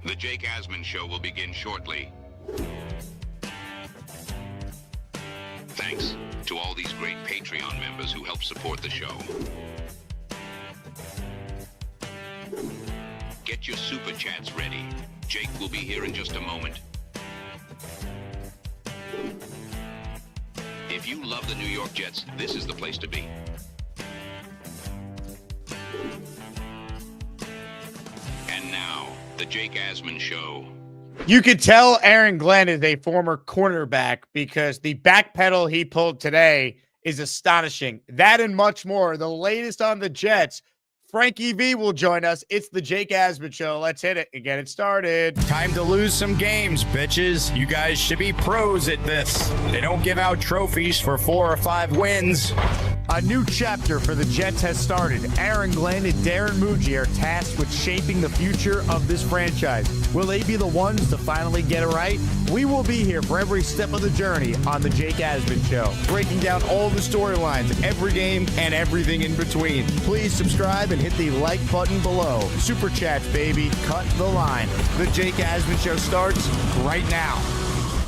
The Jake Asman Show will begin shortly. Thanks to all these great Patreon members who help support the show. Get your super chats ready. Jake will be here in just a moment. If you love the New York Jets, this is the place to be. And now, the Jake Asman Show. You could tell Aaron Glenn is a former cornerback because the back pedal he pulled today is astonishing. That and much more. The latest on the Jets. Frankie V will join us. It's the Jake Asman Show. Let's hit it and get it started. Time to lose some games, bitches. You guys should be pros at this. They don't give out trophies for 4 or 5 wins. A new chapter for the Jets has started. Aaron Glenn and Darren Muji are tasked with shaping the future of this franchise. Will they be the ones to finally get it right? We will be here for every step of the journey on the Jake Asman Show, breaking down all the storylines, every game, and everything in between. Please subscribe and hit the like button below. Super chats, baby. Cut the line. The Jake Asman Show starts right now.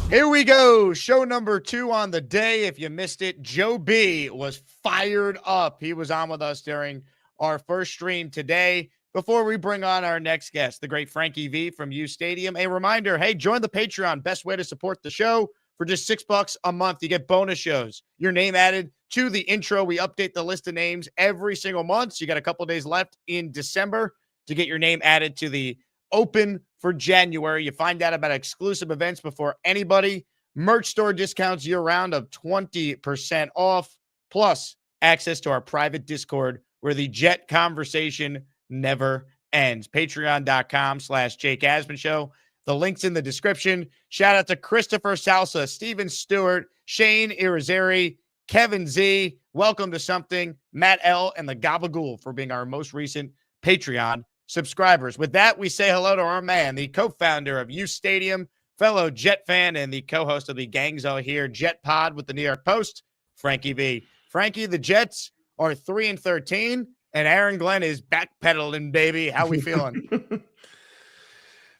Here we go. Show number 2 on the day. If you missed it, Joe B was fired up. He was on with us during our first stream today. Before we bring on our next guest, the great Frankie V from uStadium, a reminder, hey, join the Patreon. Best way to support the show. For just $6 a month, you get bonus shows. Your name added to the intro. We update the list of names every single month. So you got a couple days left in December to get your name added to the open for January. You find out about exclusive events before anybody. Merch store discounts year-round of 20% off. Plus, access to our private Discord where the Jet conversation never ends. Patreon.com/Jake Asman Show. The link's in the description. Shout out to Christopher Salsa, Steven Stewart, Shane Irizarry, Kevin Z. Welcome to something. Matt L. and the Gabagool for being our most recent Patreon subscribers. With that, we say hello to our man, the co-founder of uStadium, fellow Jet fan, and the co-host of the Gangs Out Here Jet Pod with the New York Post, Frankie V. Frankie, the Jets are 3-13, and Aaron Glenn is backpedaling, baby. How we feeling?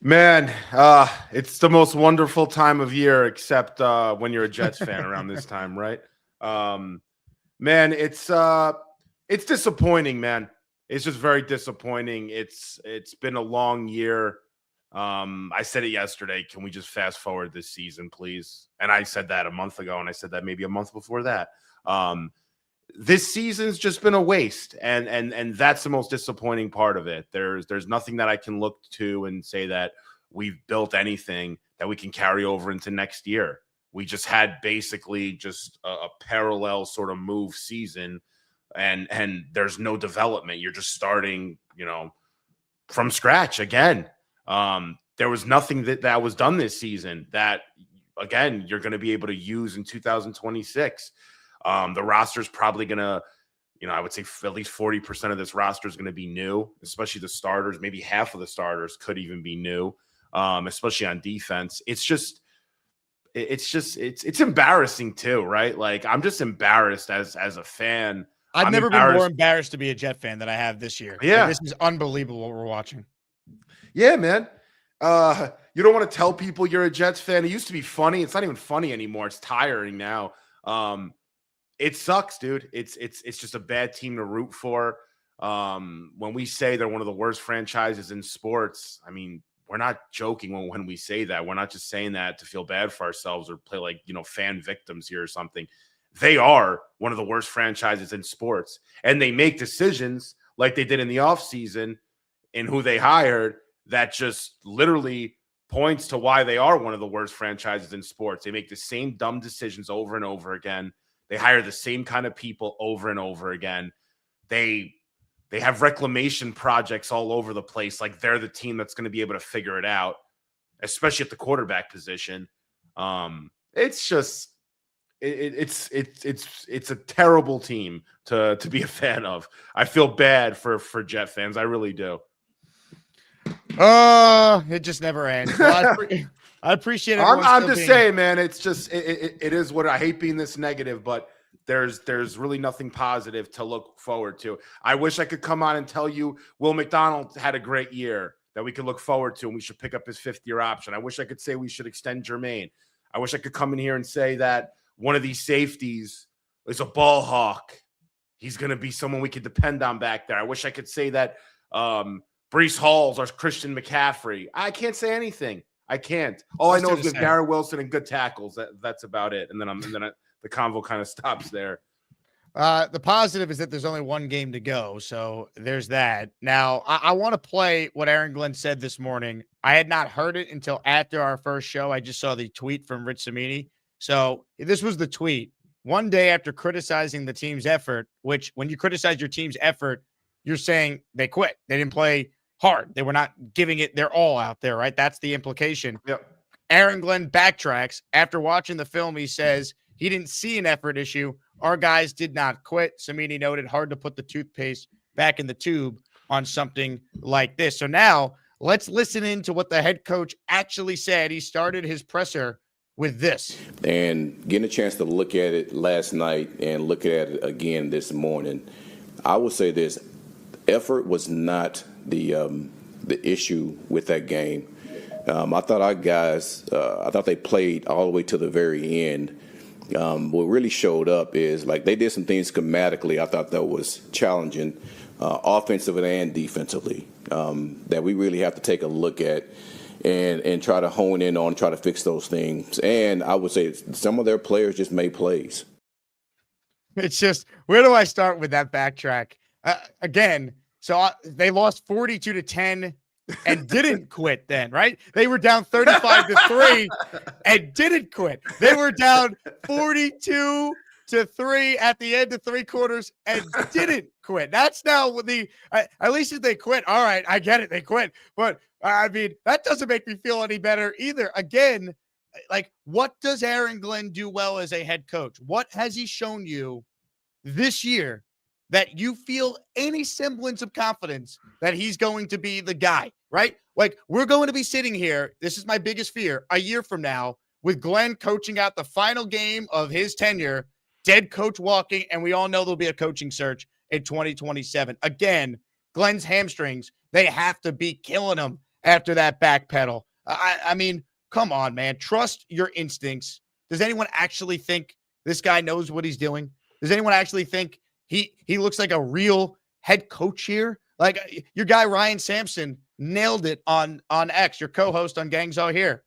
Man, it's the most wonderful time of year, except when you're a Jets fan around this time, right? Man, it's disappointing, man. It's just very disappointing. It's been a long year. I said it yesterday. Can we just fast forward this season, please? And I said that a month ago, and I said that maybe a month before that. This season's just been a waste, and that's the most disappointing part of it. There's nothing that I can look to and say that we've built anything that we can carry over into next year. We just had basically just a parallel sort of move season, and there's no development. You're just starting, from scratch again. There was nothing that was done this season that, again, you're going to be able to use in 2026. The roster's probably going to, I would say at least 40% of this roster is going to be new, especially the starters. Maybe half of the starters could even be new, especially on defense. It's embarrassing too, right? Like, I'm just embarrassed as a fan. I've never been more embarrassed to be a Jet fan than I have this year. Yeah. Like, this is unbelievable what we're watching. Yeah, man. You don't want to tell people you're a Jets fan. It used to be funny. It's not even funny anymore. It's tiring now. It sucks, dude. It's just a bad team to root for. When we say they're one of the worst franchises in sports, I mean, we're not joking when we say that. We're not just saying that to feel bad for ourselves or play like, fan victims here or something. They are one of the worst franchises in sports, and they make decisions like they did in the offseason in who they hired that just literally points to why they are one of the worst franchises in sports. They make the same dumb decisions over and over again. They hire the same kind of people over and over again. They have reclamation projects all over the place. Like, they're the team that's going to be able to figure it out, especially at the quarterback position. It's just, it's a terrible team to be a fan of. I feel bad for Jet fans. I really do. It just never ends. Well, I appreciate it. I'm just saying, man, it's just, it is what I hate being this negative, but there's really nothing positive to look forward to. I wish I could come on and tell you Will McDonald had a great year. that we could look forward to, and we should pick up his fifth-year option. I wish I could say we should extend Jermaine. I wish I could come in here and say that one of these safeties is a ball hawk. He's going to be someone we could depend on back there. I wish I could say that Breece Hall's our Christian McCaffrey. I can't say anything. I can't. All I know is with Garrett Wilson and good tackles. That's about it. And then the convo kind of stops there. The positive is that there's only one game to go, so there's that. Now, I want to play what Aaron Glenn said this morning. I had not heard it until after our first show. I just saw the tweet from Rich Cimini. So this was the tweet. One day after criticizing the team's effort, which when you criticize your team's effort, you're saying they quit. They didn't play hard. They were not giving it their all out there, right? That's the implication. Yep. Aaron Glenn backtracks. After watching the film, he says he didn't see an effort issue. Our guys did not quit. Cimini noted hard to put the toothpaste back in the tube on something like this. So now let's listen in to what the head coach actually said. He started his presser with this. And getting a chance to look at it last night and look at it again this morning, I would say this: effort was not the issue with that game. I thought our guys, I thought they played all the way to the very end. What really showed up is like they did some things schematically. I thought that was challenging, offensively and defensively, that we really have to take a look at and try to hone in on, try to fix those things. And I would say some of their players just made plays. It's just, where do I start with that backtrack? Again, so they lost 42-10 and didn't quit then, right? They were down 35-3 and didn't quit. They were down 42-3 at the end of three quarters and didn't quit. That's now at least if they quit. All right, I get it. They quit. But I mean, that doesn't make me feel any better either. Again, like, what does Aaron Glenn do well as a head coach? What has he shown you this year that you feel any semblance of confidence that he's going to be the guy, right? Like, we're going to be sitting here, this is my biggest fear, a year from now, with Glenn coaching out the final game of his tenure, dead coach walking, and we all know there'll be a coaching search in 2027. Again, Glenn's hamstrings, they have to be killing him after that back pedal. I mean, come on, man. Trust your instincts. Does anyone actually think this guy knows what he's doing? Does anyone actually think he looks like a real head coach here? Like, your guy Ryan Sampson nailed it on X, your co-host on Gangs All Here.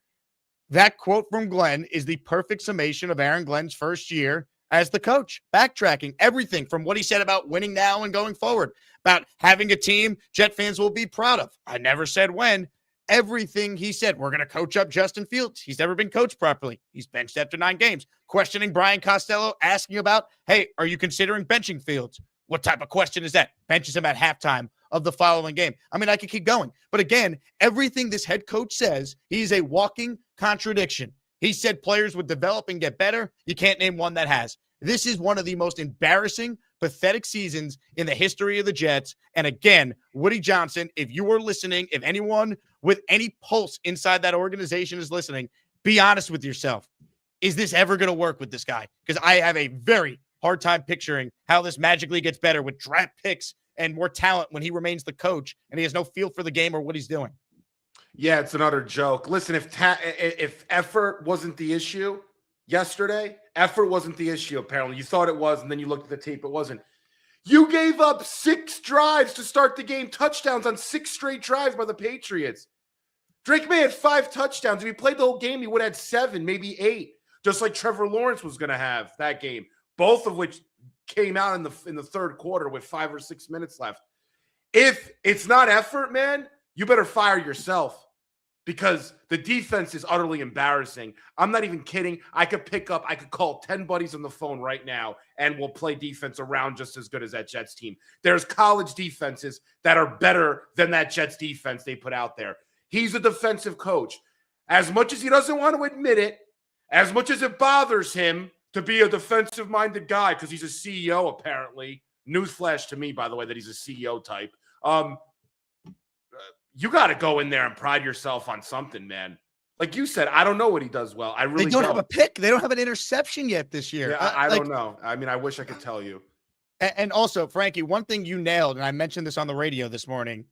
That quote from Glenn is the perfect summation of Aaron Glenn's first year as the coach, backtracking everything from what he said about winning now and going forward, about having a team Jet fans will be proud of. I never said when. Everything he said, we're going to coach up Justin Fields. He's never been coached properly. He's benched after 9 games. Questioning Brian Costello, asking about, hey, are you considering benching Fields? What type of question is that? Benches him at halftime of the following game. I mean, I could keep going. But again, everything this head coach says, he's a walking contradiction. He said players would develop and get better. You can't name one that has. This is one of the most embarrassing, pathetic seasons in the history of the Jets. And again, Woody Johnson, if you are listening, if anyone with any pulse inside that organization is listening, be honest with yourself. Is this ever going to work with this guy? Because I have a very hard time picturing how this magically gets better with draft picks and more talent when he remains the coach and he has no feel for the game or what he's doing. Yeah, it's another joke. Listen, if effort wasn't the issue yesterday, effort wasn't the issue, apparently. You thought it was, and then you looked at the tape, it wasn't. You gave up 6 drives to start the game, touchdowns on 6 straight drives by the Patriots. Drake May had 5 touchdowns. If he played the whole game, he would have had 7, maybe 8, just like Trevor Lawrence was going to have that game, both of which came out in the third quarter with 5 or 6 minutes left. If it's not effort, man, you better fire yourself because the defense is utterly embarrassing. I'm not even kidding. I could call 10 buddies on the phone right now and we'll play defense around just as good as that Jets team. There's college defenses that are better than that Jets defense they put out there. He's a defensive coach. As much as he doesn't want to admit it, as much as it bothers him to be a defensive-minded guy because he's a CEO apparently. Newsflash to me, by the way, that he's a CEO type. You got to go in there and pride yourself on something, man. Like you said, I don't know what he does well. I really don't. They don't have a pick. They don't have an interception yet this year. Yeah, I don't know. I mean, I wish I could tell you. And also, Frankie, one thing you nailed, and I mentioned this on the radio this morning,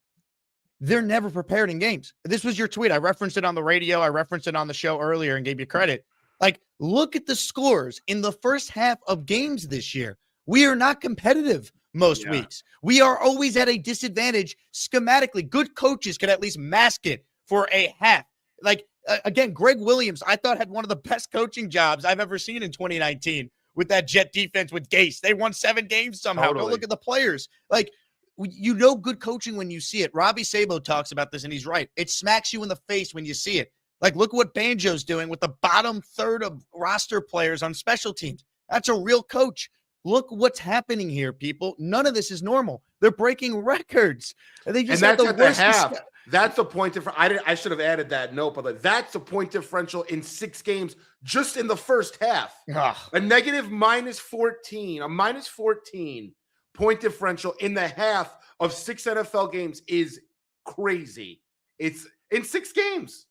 they're never prepared in games. This was your tweet. I referenced it on the radio. I referenced it on the show earlier and gave you credit. Like, look at the scores in the first half of games this year. We are not competitive most weeks. We are always at a disadvantage schematically. Good coaches can at least mask it for a half. Like, again, Greg Williams, I thought had one of the best coaching jobs I've ever seen in 2019 with that Jet defense with Gase. They won 7 games somehow. Totally. Go look at the players. Like, you know good coaching when you see it. Robbie Sabo talks about this, and he's right. It smacks you in the face when you see it. Like, look what Banjo's doing with the bottom third of roster players on special teams. That's a real coach. Look what's happening here, people. None of this is normal. They're breaking records. They just and that's had the at worst the half. That's a point difference. I should have added that note, but that's a point differential in 6 games just in the first half. Ugh. A negative -14, a -14 point differential in the half of 6 NFL games is crazy. It's in 6 games.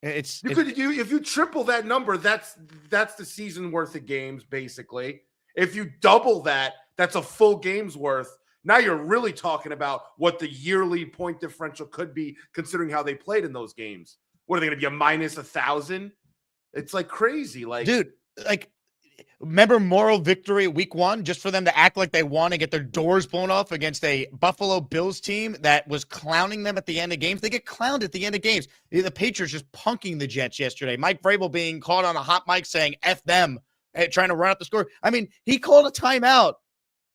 If you triple that number, that's the season worth of games, basically. If you double that, that's a full game's worth. Now you're really talking about what the yearly point differential could be, considering how they played in those games. What are they going to be, a -1,000? It's like crazy. Like, dude, like, remember moral victory week 1, just for them to act like they won and get their doors blown off against a Buffalo Bills team that was clowning them at the end of games? They get clowned at the end of games. The Patriots just punking the Jets yesterday. Mike Vrabel being caught on a hot mic saying F them, trying to run out the score. I mean, he called a timeout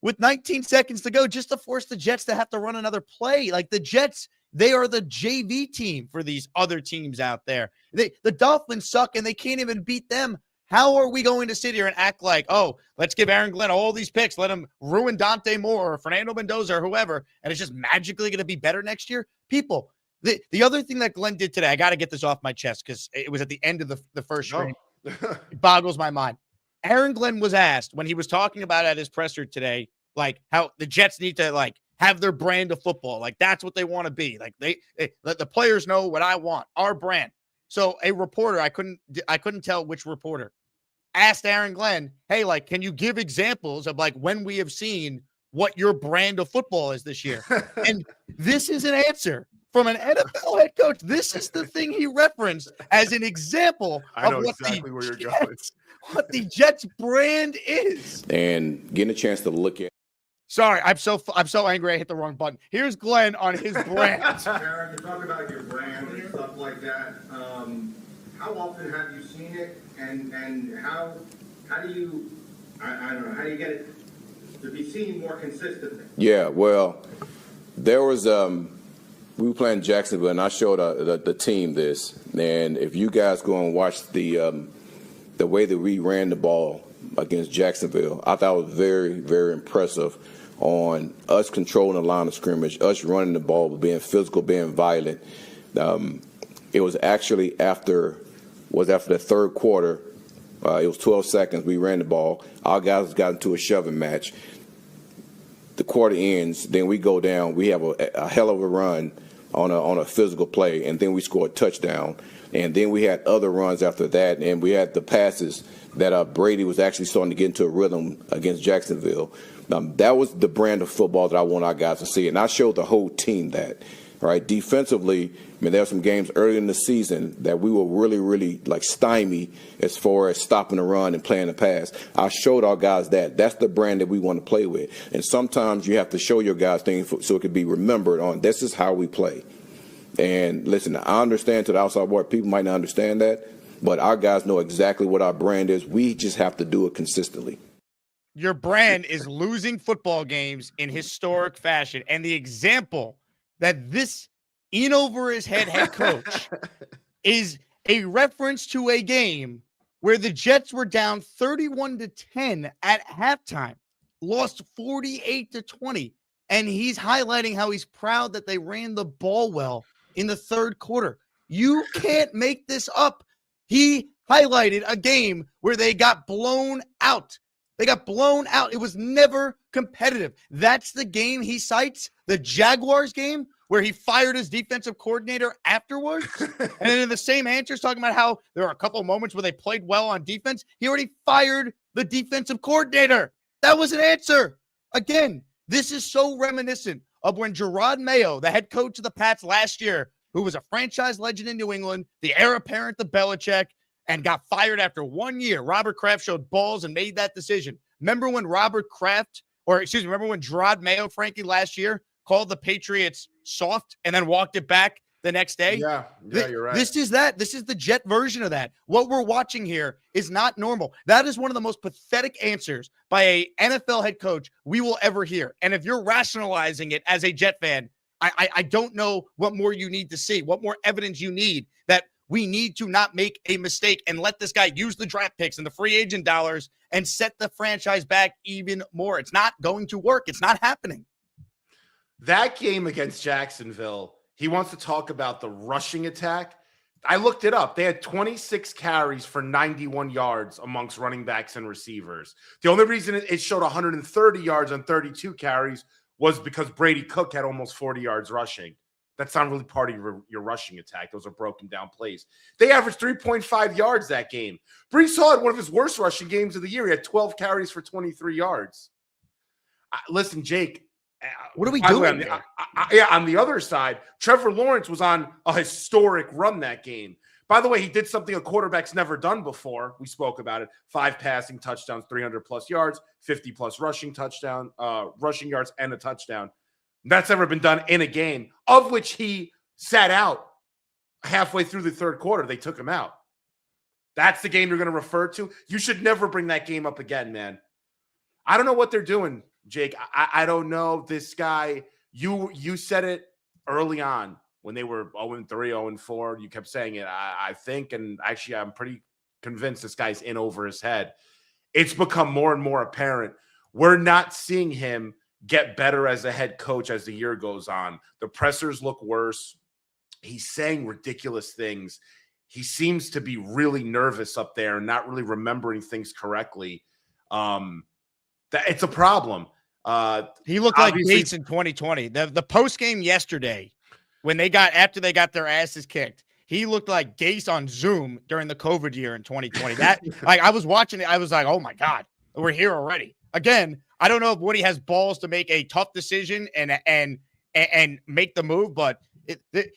with 19 seconds to go just to force the Jets to have to run another play. Like, the Jets, they are the JV team for these other teams out there. The Dolphins suck, and they can't even beat them. How are we going to sit here and act like, oh, let's give Aaron Glenn all these picks, let him ruin Dante Moore or Fernando Mendoza or whoever, and it's just magically going to be better next year? People, the other thing that Glenn did today, I got to get this off my chest because it was at the end of the first stream. It boggles my mind. Aaron Glenn was asked when he was talking about at his presser today, like, how the Jets need to, like, have their brand of football. Like, that's what they want to be. Like, they let the players know what I want, our brand. So a reporter, I couldn't tell which reporter, asked Aaron Glenn, hey, like, can you give examples of, like, when we have seen what your brand of football is this year? And this is an answer from an NFL head coach. This is the thing he referenced as an example of what exactly where you're going. What the Jets brand is. And getting a chance to look at. Sorry, I'm so angry I hit the wrong button. Here's Glenn on his brand. Aaron, you talk about your brand and stuff like that. How often have you seen it, and how do you, I don't know, how do you get it to be seen more consistently? Yeah, well, there was we were playing Jacksonville, and I showed the team this. And if you guys go and watch the way that we ran the ball against Jacksonville, I thought it was very, very impressive on us controlling the line of scrimmage, us running the ball, being physical, being violent. It was actually after the third quarter. It was 12 seconds. We ran the ball. Our guys got into a shoving match. The quarter ends. Then we go down. We have a hell of a run on a physical play, and then we score a touchdown. And then we had other runs after that, and we had the passes that Brady was actually starting to get into a rhythm against Jacksonville. That was the brand of football that I want our guys to see, and I showed the whole team that. Right, defensively, I mean, there were some games early in the season that we were really, really like stymie as far as stopping the run and playing the pass. I showed our guys that. That's the brand that we want to play with. And sometimes you have to show your guys things so it can be remembered on this is how we play. And listen, I understand to the outside world, people might not understand that, but our guys know exactly what our brand is. We just have to do it consistently. Your brand is losing football games in historic fashion. And the example that this in-over-his-head head coach is a reference to a game where the Jets were down 31-10 at halftime, lost 48-20, and he's highlighting how he's proud that they ran the ball well in the third quarter. You can't make this up. He highlighted a game where they got blown out. They got blown out. It was never competitive. That's the game he cites, the Jaguars game, where he fired his defensive coordinator afterwards. And then in the same answers, talking about how there are a couple of moments where they played well on defense. He already fired the defensive coordinator. That was an answer. Again, this is so reminiscent of when Gerard Mayo, the head coach of the Pats last year, who was a franchise legend in New England, the heir apparent to Belichick, and got fired after 1 year. Robert Kraft showed balls and made that decision. Remember when remember when Gerard Mayo, Frankie, last year called the Patriots soft and then walked it back the next day? Yeah, you're right. This is the Jet version of that. What we're watching here is not normal. That is one of the most pathetic answers by a NFL head coach we will ever hear. And if you're rationalizing it as a Jet fan, I don't know what more you need to see, what more evidence you need that we need to not make a mistake and let this guy use the draft picks and the free agent dollars and set the franchise back even more. It's not going to work. It's not happening. That game against Jacksonville, he wants to talk about the rushing attack. I looked it up. They had 26 carries for 91 yards amongst running backs and receivers. The only reason it showed 130 yards on 32 carries was because Brady Cook had almost 40 yards rushing. That's not really part of your rushing attack. Those are broken down plays. They averaged 3.5 yards that game. Brees Hall had one of his worst rushing games of the year. He had 12 carries for 23 yards. Listen, Jake, what are we doing? On the other side, Trevor Lawrence was on a historic run that game. By the way, he did something a quarterback's never done before. We spoke about it. 5 passing touchdowns, 300-plus yards, 50-plus rushing yards, and a touchdown. That's never been done in a game, of which he sat out halfway through the third quarter. They took him out. That's the game you're going to refer to? You should never bring that game up again, man. I don't know what they're doing, Jake. I don't know this guy. You said it early on when they were 0-3, 0-4. You kept saying it. I think, and actually I'm pretty convinced this guy's in over his head. It's become more and more apparent. We're not seeing him get better as a head coach as the year goes on. The pressers look worse. He's saying ridiculous things. He seems to be really nervous up there and not really remembering things correctly. It's a problem. He looked like Gates in 2020. The post game yesterday, after they got their asses kicked, he looked like Gates on Zoom during the COVID year in 2020. That I was watching it, I was like, oh my God, we're here already. Again, I don't know if Woody has balls to make a tough decision and make the move, but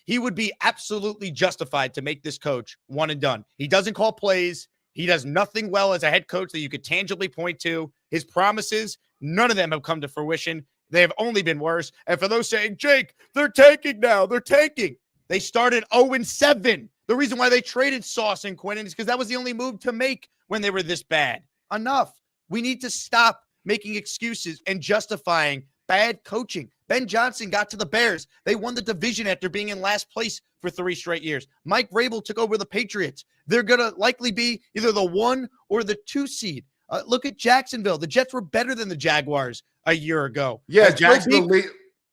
he would be absolutely justified to make this coach one and done. He doesn't call plays. He does nothing well as a head coach that you could tangibly point to. His promises, none of them have come to fruition. They have only been worse. And for those saying, Jake, they're tanking now. They're tanking. They started 0-7. The reason why they traded Sauce and Quinnen is because that was the only move to make when they were this bad. Enough. We need to stop making excuses and justifying bad coaching. Ben Johnson got to the Bears. They won the division after being in last place for 3 straight years. Mike Vrabel took over the Patriots. They're going to likely be either the 1 or the 2 seed. Look at Jacksonville. The Jets were better than the Jaguars a year ago. Yeah, Jacksonville.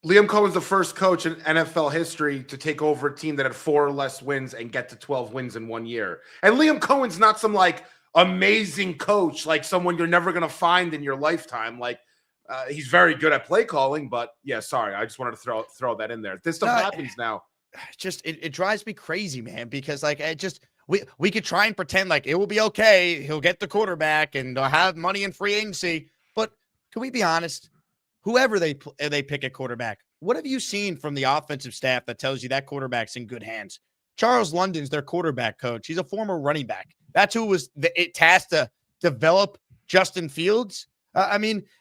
Liam Cohen's the first coach in NFL history to take over a team that had 4 or less wins and get to 12 wins in 1 year. And Liam Cohen's not some amazing coach, like someone you're never going to find in your lifetime. He's very good at play calling, but yeah, sorry. I just wanted to throw that in there. This stuff happens now. It drives me crazy, man, because we could try and pretend like it will be okay. He'll get the quarterback and they'll have money in free agency. But can we be honest? Whoever they pick at quarterback, what have you seen from the offensive staff that tells you that quarterback's in good hands? Charles London's their quarterback coach. He's a former running back. That's who was tasked to develop Justin Fields.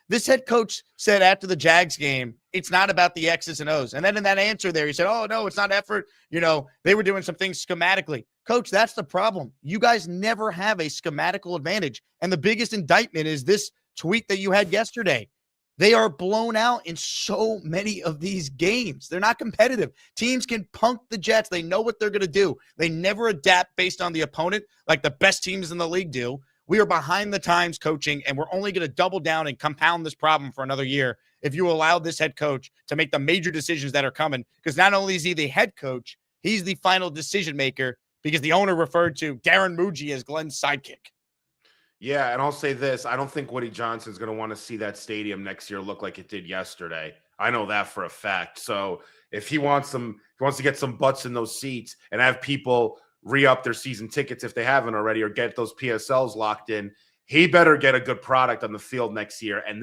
This head coach said after the Jags game, it's not about the X's and O's. And then in that answer there, he said, oh, no, it's not effort. They were doing some things schematically. Coach, that's the problem. You guys never have a schematical advantage. And the biggest indictment is this tweet that you had yesterday. They are blown out in so many of these games. They're not competitive. Teams can punk the Jets. They know what they're going to do. They never adapt based on the opponent like the best teams in the league do. We are behind the times coaching, and we're only going to double down and compound this problem for another year if you allow this head coach to make the major decisions that are coming. Because not only is he the head coach, he's the final decision maker because the owner referred to Darren Muji as Glenn's sidekick. Yeah, and I'll say this. I don't think Woody Johnson's going to want to see that stadium next year look like it did yesterday. I know that for a fact. So if he wants to get some butts in those seats and have people re-up their season tickets if they haven't already or get those PSLs locked in, he better get a good product on the field next year. And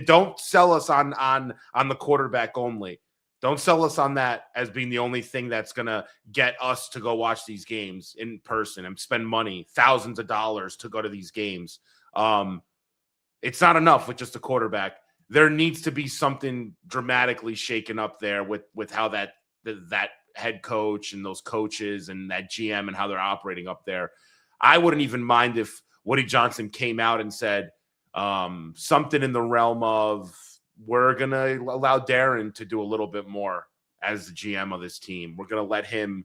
don't sell us on the quarterback only. Don't sell us on that as being the only thing that's going to get us to go watch these games in person and spend money, thousands of dollars to go to these games. It's not enough with just a quarterback. There needs to be something dramatically shaken up there with how that head coach and those coaches and that GM and how they're operating up there. I wouldn't even mind if Woody Johnson came out and said something in the realm of, we're going to allow Darren to do a little bit more as the GM of this team. We're going to let him,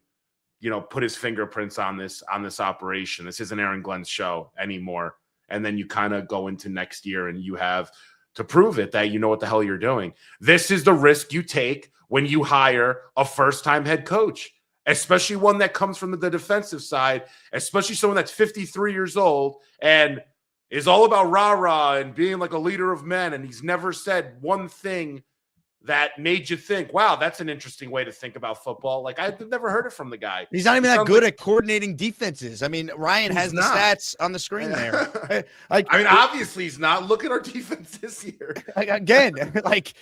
put his fingerprints on this operation. This isn't Aaron Glenn's show anymore. And then you kind of go into next year and you have to prove it that you know what the hell you're doing. This is the risk you take when you hire a first-time head coach, especially one that comes from the defensive side, especially someone that's 53 years old and is all about rah-rah and being like a leader of men, and he's never said one thing that made you think, wow, that's an interesting way to think about football. Like, I've never heard it from the guy. He's not even that good at coordinating defenses. I mean, Ryan has the stats on the screen there. Obviously he's not. Look at our defense this year. Again,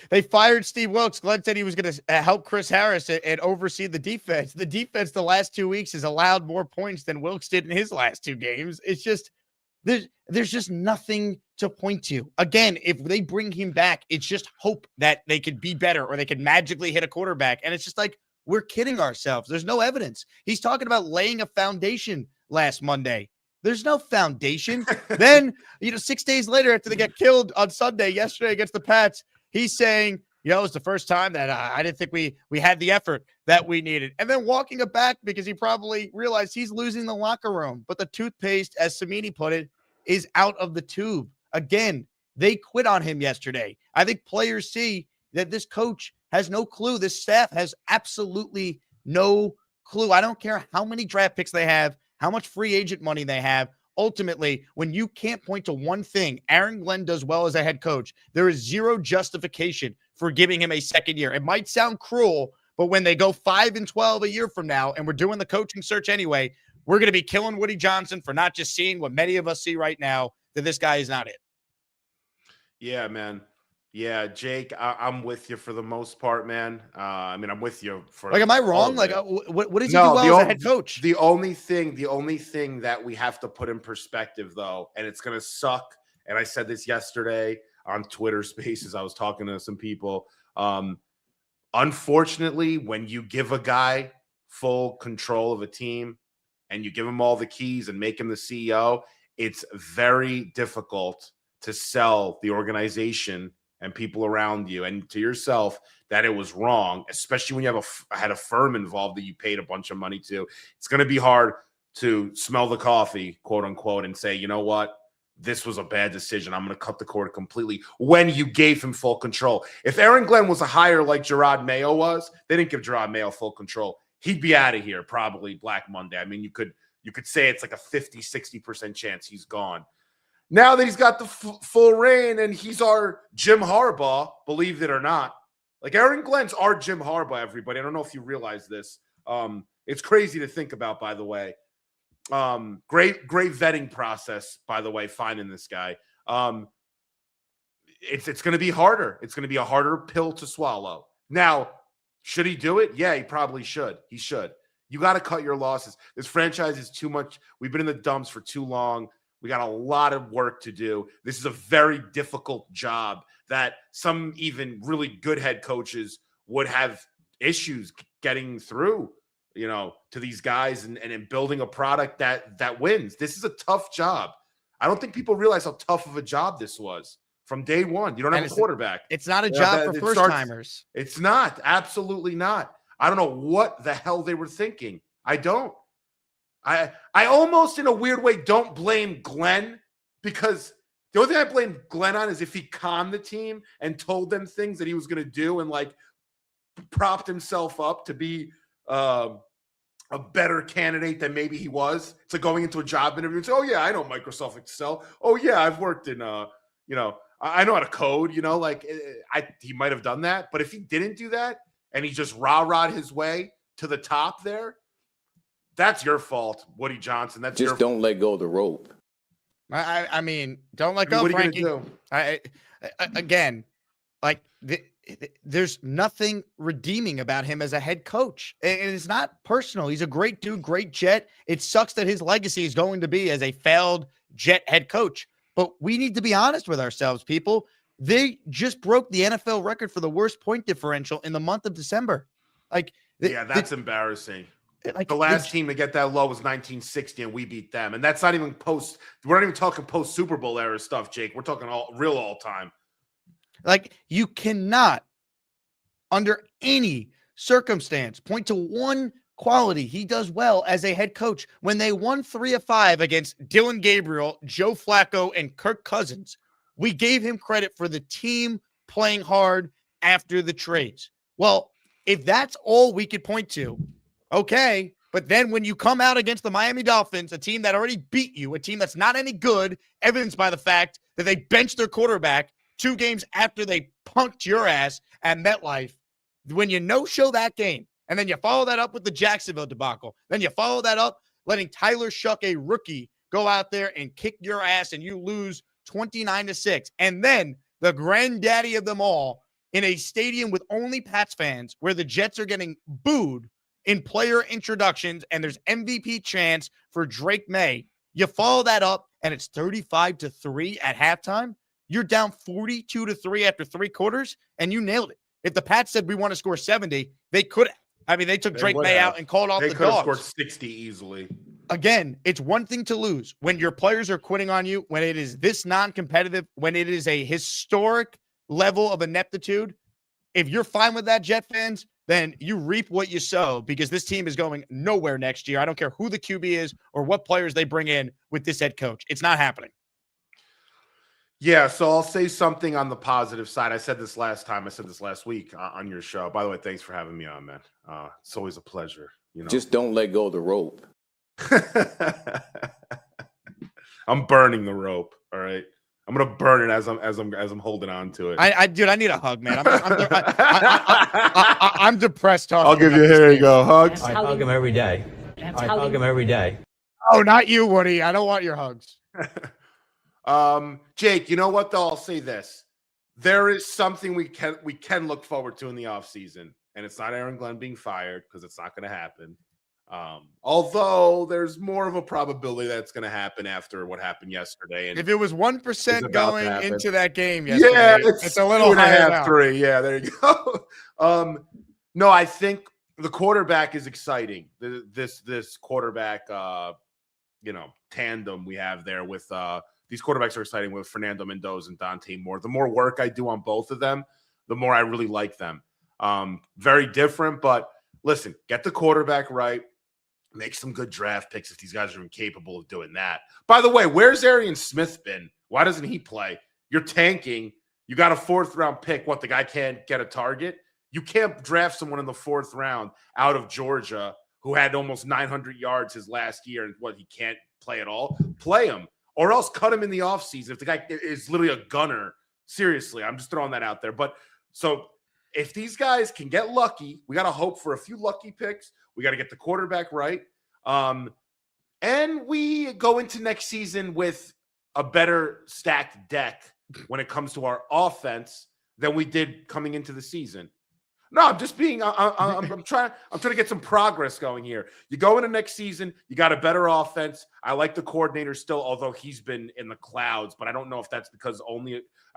they fired Steve Wilkes. Glenn said he was going to help Chris Harris and oversee the defense. The defense the last 2 weeks has allowed more points than Wilkes did in his last 2 games. It's just, there's just nothing to point to. Again, if they bring him back, it's just hope that they could be better or they could magically hit a quarterback. And it's just like, we're kidding ourselves. There's no evidence. He's talking about laying a foundation last Monday. There's no foundation. Then, 6 days later, after they get killed on Sunday, yesterday against the Pats, he's saying, it's the first time that I didn't think we had the effort that we needed. And then walking it back because he probably realized he's losing the locker room. But the toothpaste, as Samini put it, is out of the tube. Again, they quit on him yesterday. I think players see that this coach has no clue. This staff has absolutely no clue. I don't care how many draft picks they have, how much free agent money they have. Ultimately, when you can't point to one thing Aaron Glenn does well as a head coach, there is zero justification for giving him a second year. It might sound cruel, but when they go 5-12 a year from now, and we're doing the coaching search anyway, we're going to be killing Woody Johnson for not just seeing what many of us see right now, that this guy is not it. Yeah, man. Yeah, Jake, I'm with you for the most part, man. I'm with you for. Am I wrong? What does he do well as a head coach? The only thing that we have to put in perspective, though, and it's going to suck. And I said this yesterday on Twitter Spaces. I was talking to some people. Unfortunately, when you give a guy full control of a team and you give him all the keys and make him the CEO, it's very difficult to sell the organization and people around you and to yourself that it was wrong, especially when you had a firm involved that you paid a bunch of money to. It's going to be hard to smell the coffee, quote unquote, and say, you know what, this was a bad decision. I'm going to cut the cord completely when you gave him full control. If Aaron Glenn was a hire like Gerard Mayo was, they didn't give Gerard Mayo full control. He'd be out of here probably Black Monday. I mean, you could say it's like a 50-60% chance he's gone. Now that he's got the full reign and he's our Jim Harbaugh, believe it or not. Like, Aaron Glenn's our Jim Harbaugh, everybody. I don't know if you realize this. It's crazy to think about, by the way. Great vetting process, by the way, finding this guy. It's going to be harder. It's going to be a harder pill to swallow. Now, should he do it? Yeah, he probably should. He should. You got to cut your losses. This franchise is too much. We've been in the dumps for too long. We got a lot of work to do. This is a very difficult job that some even really good head coaches would have issues getting through, to these guys and building a product that wins. This is a tough job. I don't think people realize how tough of a job this was from day one. You don't have a quarterback. It's not a job for first-timers. It's not. Absolutely not. I don't know what the hell they were thinking. I don't. I almost, in a weird way, don't blame Glenn, because the only thing I blame Glenn on is if he conned the team and told them things that he was going to do and propped himself up to be a better candidate than maybe he was. It's like going into a job interview and say, oh yeah, I know Microsoft Excel. Oh yeah, I've worked in, I know how to code, he might have done that. But if he didn't do that and he just rah-rah'd his way to the top there, that's your fault, Woody Johnson. That's just don't let go of the rope. I mean, don't let I mean, go, what are you Frankie. going to do? Again, like there's nothing redeeming about him as a head coach. And it's not personal. He's a great dude, great Jet. It sucks that his legacy is going to be as a failed Jet head coach. But we need to be honest with ourselves, people. They just broke the NFL record for the worst point differential in the month of December. Like, That's embarrassing. like The last team to get that low was 1960, and we beat them. And that's not even post. We're not even talking post Super Bowl era stuff, Jake. We're talking all time. Like, you cannot, under any circumstance, point to one quality he does well as a head coach. When they won 3 of 5 against Dylan Gabriel, Joe Flacco, and Kirk Cousins, we gave him credit for the team playing hard after the trades. Well, if that's all we could point to, okay. But then when you come out against the Miami Dolphins, a team that already beat you, a team that's not any good, evidenced by the fact that they benched their quarterback 2 games after they punked your ass at MetLife, when you no-show that game, and then you follow that up with the Jacksonville debacle, then you follow that up letting Tyler Shuck, a rookie, go out there and kick your ass, and you lose 29-6. And then the granddaddy of them all, in a stadium with only Pats fans, where the Jets are getting booed in player introductions, and there's MVP chants for Drake May. You follow that up, and it's 35-3 at halftime. You're down 42-3 after 3 quarters, and you nailed it. If the Pats said we want to score 70, they could have. I mean, they took Drake May out and called off the dogs. They could have scored 60 easily. Again, it's one thing to lose when your players are quitting on you, when it is this non-competitive, when it is a historic level of ineptitude. If you're fine with that, Jet fans, then you reap what you sow, because this team is going nowhere next year. I don't care who the QB is or what players they bring in with this head coach. It's not happening. Yeah, so I'll say something on the positive side. I said this last time. I said this last week on your show. By the way, thanks for having me on, man. It's always a pleasure. Just don't let go of the rope. I'm burning the rope. All right, I'm gonna burn it as I'm holding on to it. Dude, I need a hug, man. I'm depressed talking. I'll give you. Here you go, hugs. I hug him every day. I hug him every day. Oh, not you, Woody. I don't want your hugs. Jake, you know what though? I'll say this. There is something we can look forward to in the offseason, and it's not Aaron Glenn being fired, because it's not going to happen. Although there's more of a probability that it's going to happen after what happened yesterday. And if it was 1% going into that game yesterday, yeah, it's a little higher. 3. Yeah, there you go. No, I think the quarterback is exciting. This quarterback, tandem we have there with these quarterbacks are exciting with Fernando Mendoza and Dante Moore. The more work I do on both of them, the more I really like them. Very different, but listen, get the quarterback right. Make some good draft picks if these guys are incapable of doing that. By the way, where's Arian Smith been? Why doesn't he play? You're tanking. You got a 4th-round pick. What, the guy can't get a target? You can't draft someone in the 4th round out of Georgia who had almost 900 yards his last year, and he can't play at all? Play him. Or else cut him in the offseason if the guy is literally a gunner. Seriously, I'm just throwing that out there. But so if these guys can get lucky, we got to hope for a few lucky picks. We got to get the quarterback right. And we go into next season with a better stacked deck when it comes to our offense than we did coming into the season. No, I'm just being. I'm trying to get some progress going here. You go into next season, you got a better offense. I like the coordinator still, although he's been in the clouds. But I don't know if that's because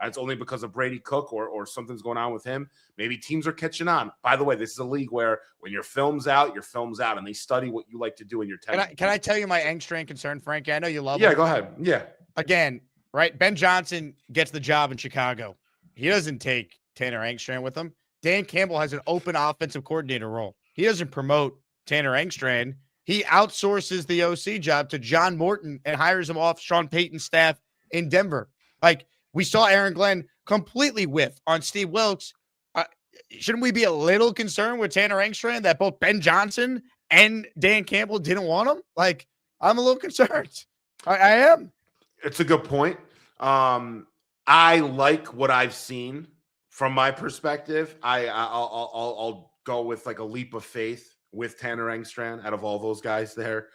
it's only because of Brady Cook or something's going on with him. Maybe teams are catching on. By the way, this is a league where when your film's out, and they study what you like to do in your time. Can I tell you my angstring concern, Frankie? I know you love. Yeah, go ahead. Yeah. Again, right? Ben Johnson gets the job in Chicago. He doesn't take Tanner Engstrand with him. Dan Campbell has an open offensive coordinator role. He doesn't promote Tanner Engstrand. He outsources the OC job to John Morton and hires him off Sean Payton's staff in Denver. Like, we saw Aaron Glenn completely whiff on Steve Wilkes. Shouldn't we be a little concerned with Tanner Engstrand that both Ben Johnson and Dan Campbell didn't want him? Like, I'm a little concerned. I am. It's a good point. I like what I've seen. From my perspective, I'll go with like a leap of faith with Tanner Engstrand out of all those guys there.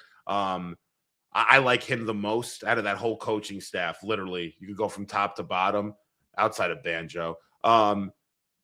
I like him the most out of that whole coaching staff. Literally, you could go from top to bottom outside of Banjo.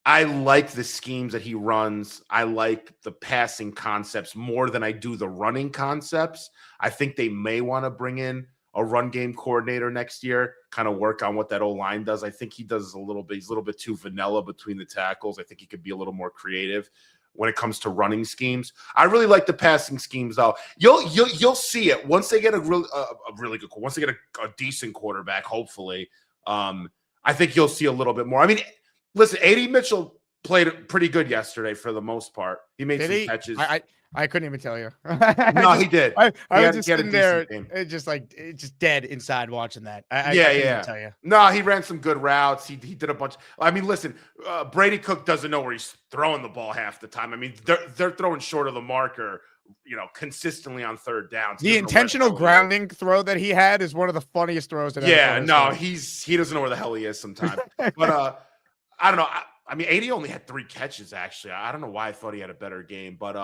I like the schemes that he runs. I like the passing concepts more than I do the running concepts. I think they may want to bring in a run game coordinator next year, kind of work on what that O-line does. I think he does a little bit. He's a little bit too vanilla between the tackles. I think he could be a little more creative when it comes to running schemes. I really like the passing schemes, though. You'll see it once they get a really good, once they get a decent quarterback. Hopefully, I think you'll see a little bit more. I mean, listen, AD Mitchell played pretty good yesterday for the most part. He made some catches. I couldn't even tell you. No, he did. I was just sitting there, just dead inside watching that. I couldn't even tell you. No, he ran some good routes. He did a bunch. I mean, listen, Brady Cook doesn't know where he's throwing the ball half the time. I mean, they're throwing short of the marker, consistently on third downs. The intentional grounding throw that he had is one of the funniest throws. He doesn't know where the hell he is sometimes. But I don't know. I mean, AD only had 3 catches, actually. I don't know why I thought he had a better game. But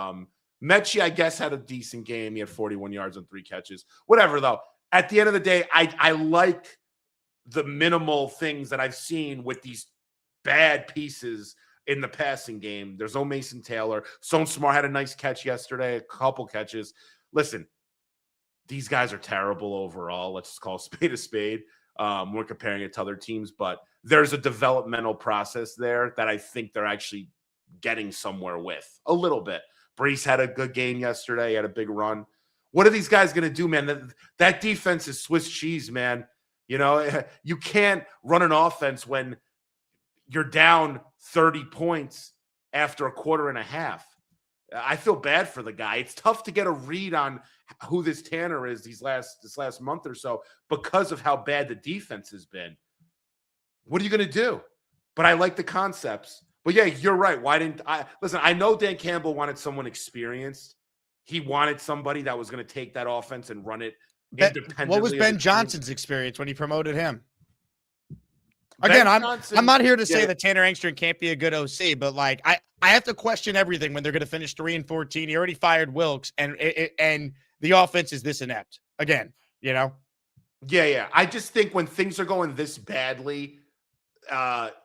Mechie, I guess, had a decent game. He had 41 yards on 3 catches. Whatever, though. At the end of the day, I like the minimal things that I've seen with these bad pieces in the passing game. There's no Mason Taylor. Stone Smart had a nice catch yesterday, a couple catches. Listen, these guys are terrible overall. Let's just call a spade a spade. We're comparing it to other teams, but there's a developmental process there that I think they're actually getting somewhere with a little bit. Brees had a good game yesterday. He had a big run. What are these guys going to do, man? That defense is Swiss cheese, man. You can't run an offense when you're down 30 points after a quarter and a half. I feel bad for the guy. It's tough to get a read on who this Tanner is this last month or so because of how bad the defense has been. What are you going to do? But I like the concepts. But yeah, you're right. Why didn't I listen? I know Dan Campbell wanted someone experienced. He wanted somebody that was going to take that offense and run it independently. What was Ben Johnson's experience when he promoted him? Again, I'm not here to say that Tanner Engstrom can't be a good OC, but like I have to question everything when they're going to finish 3-14. He already fired Wilkes, and the offense is this inept again. Yeah. I just think when things are going this badly,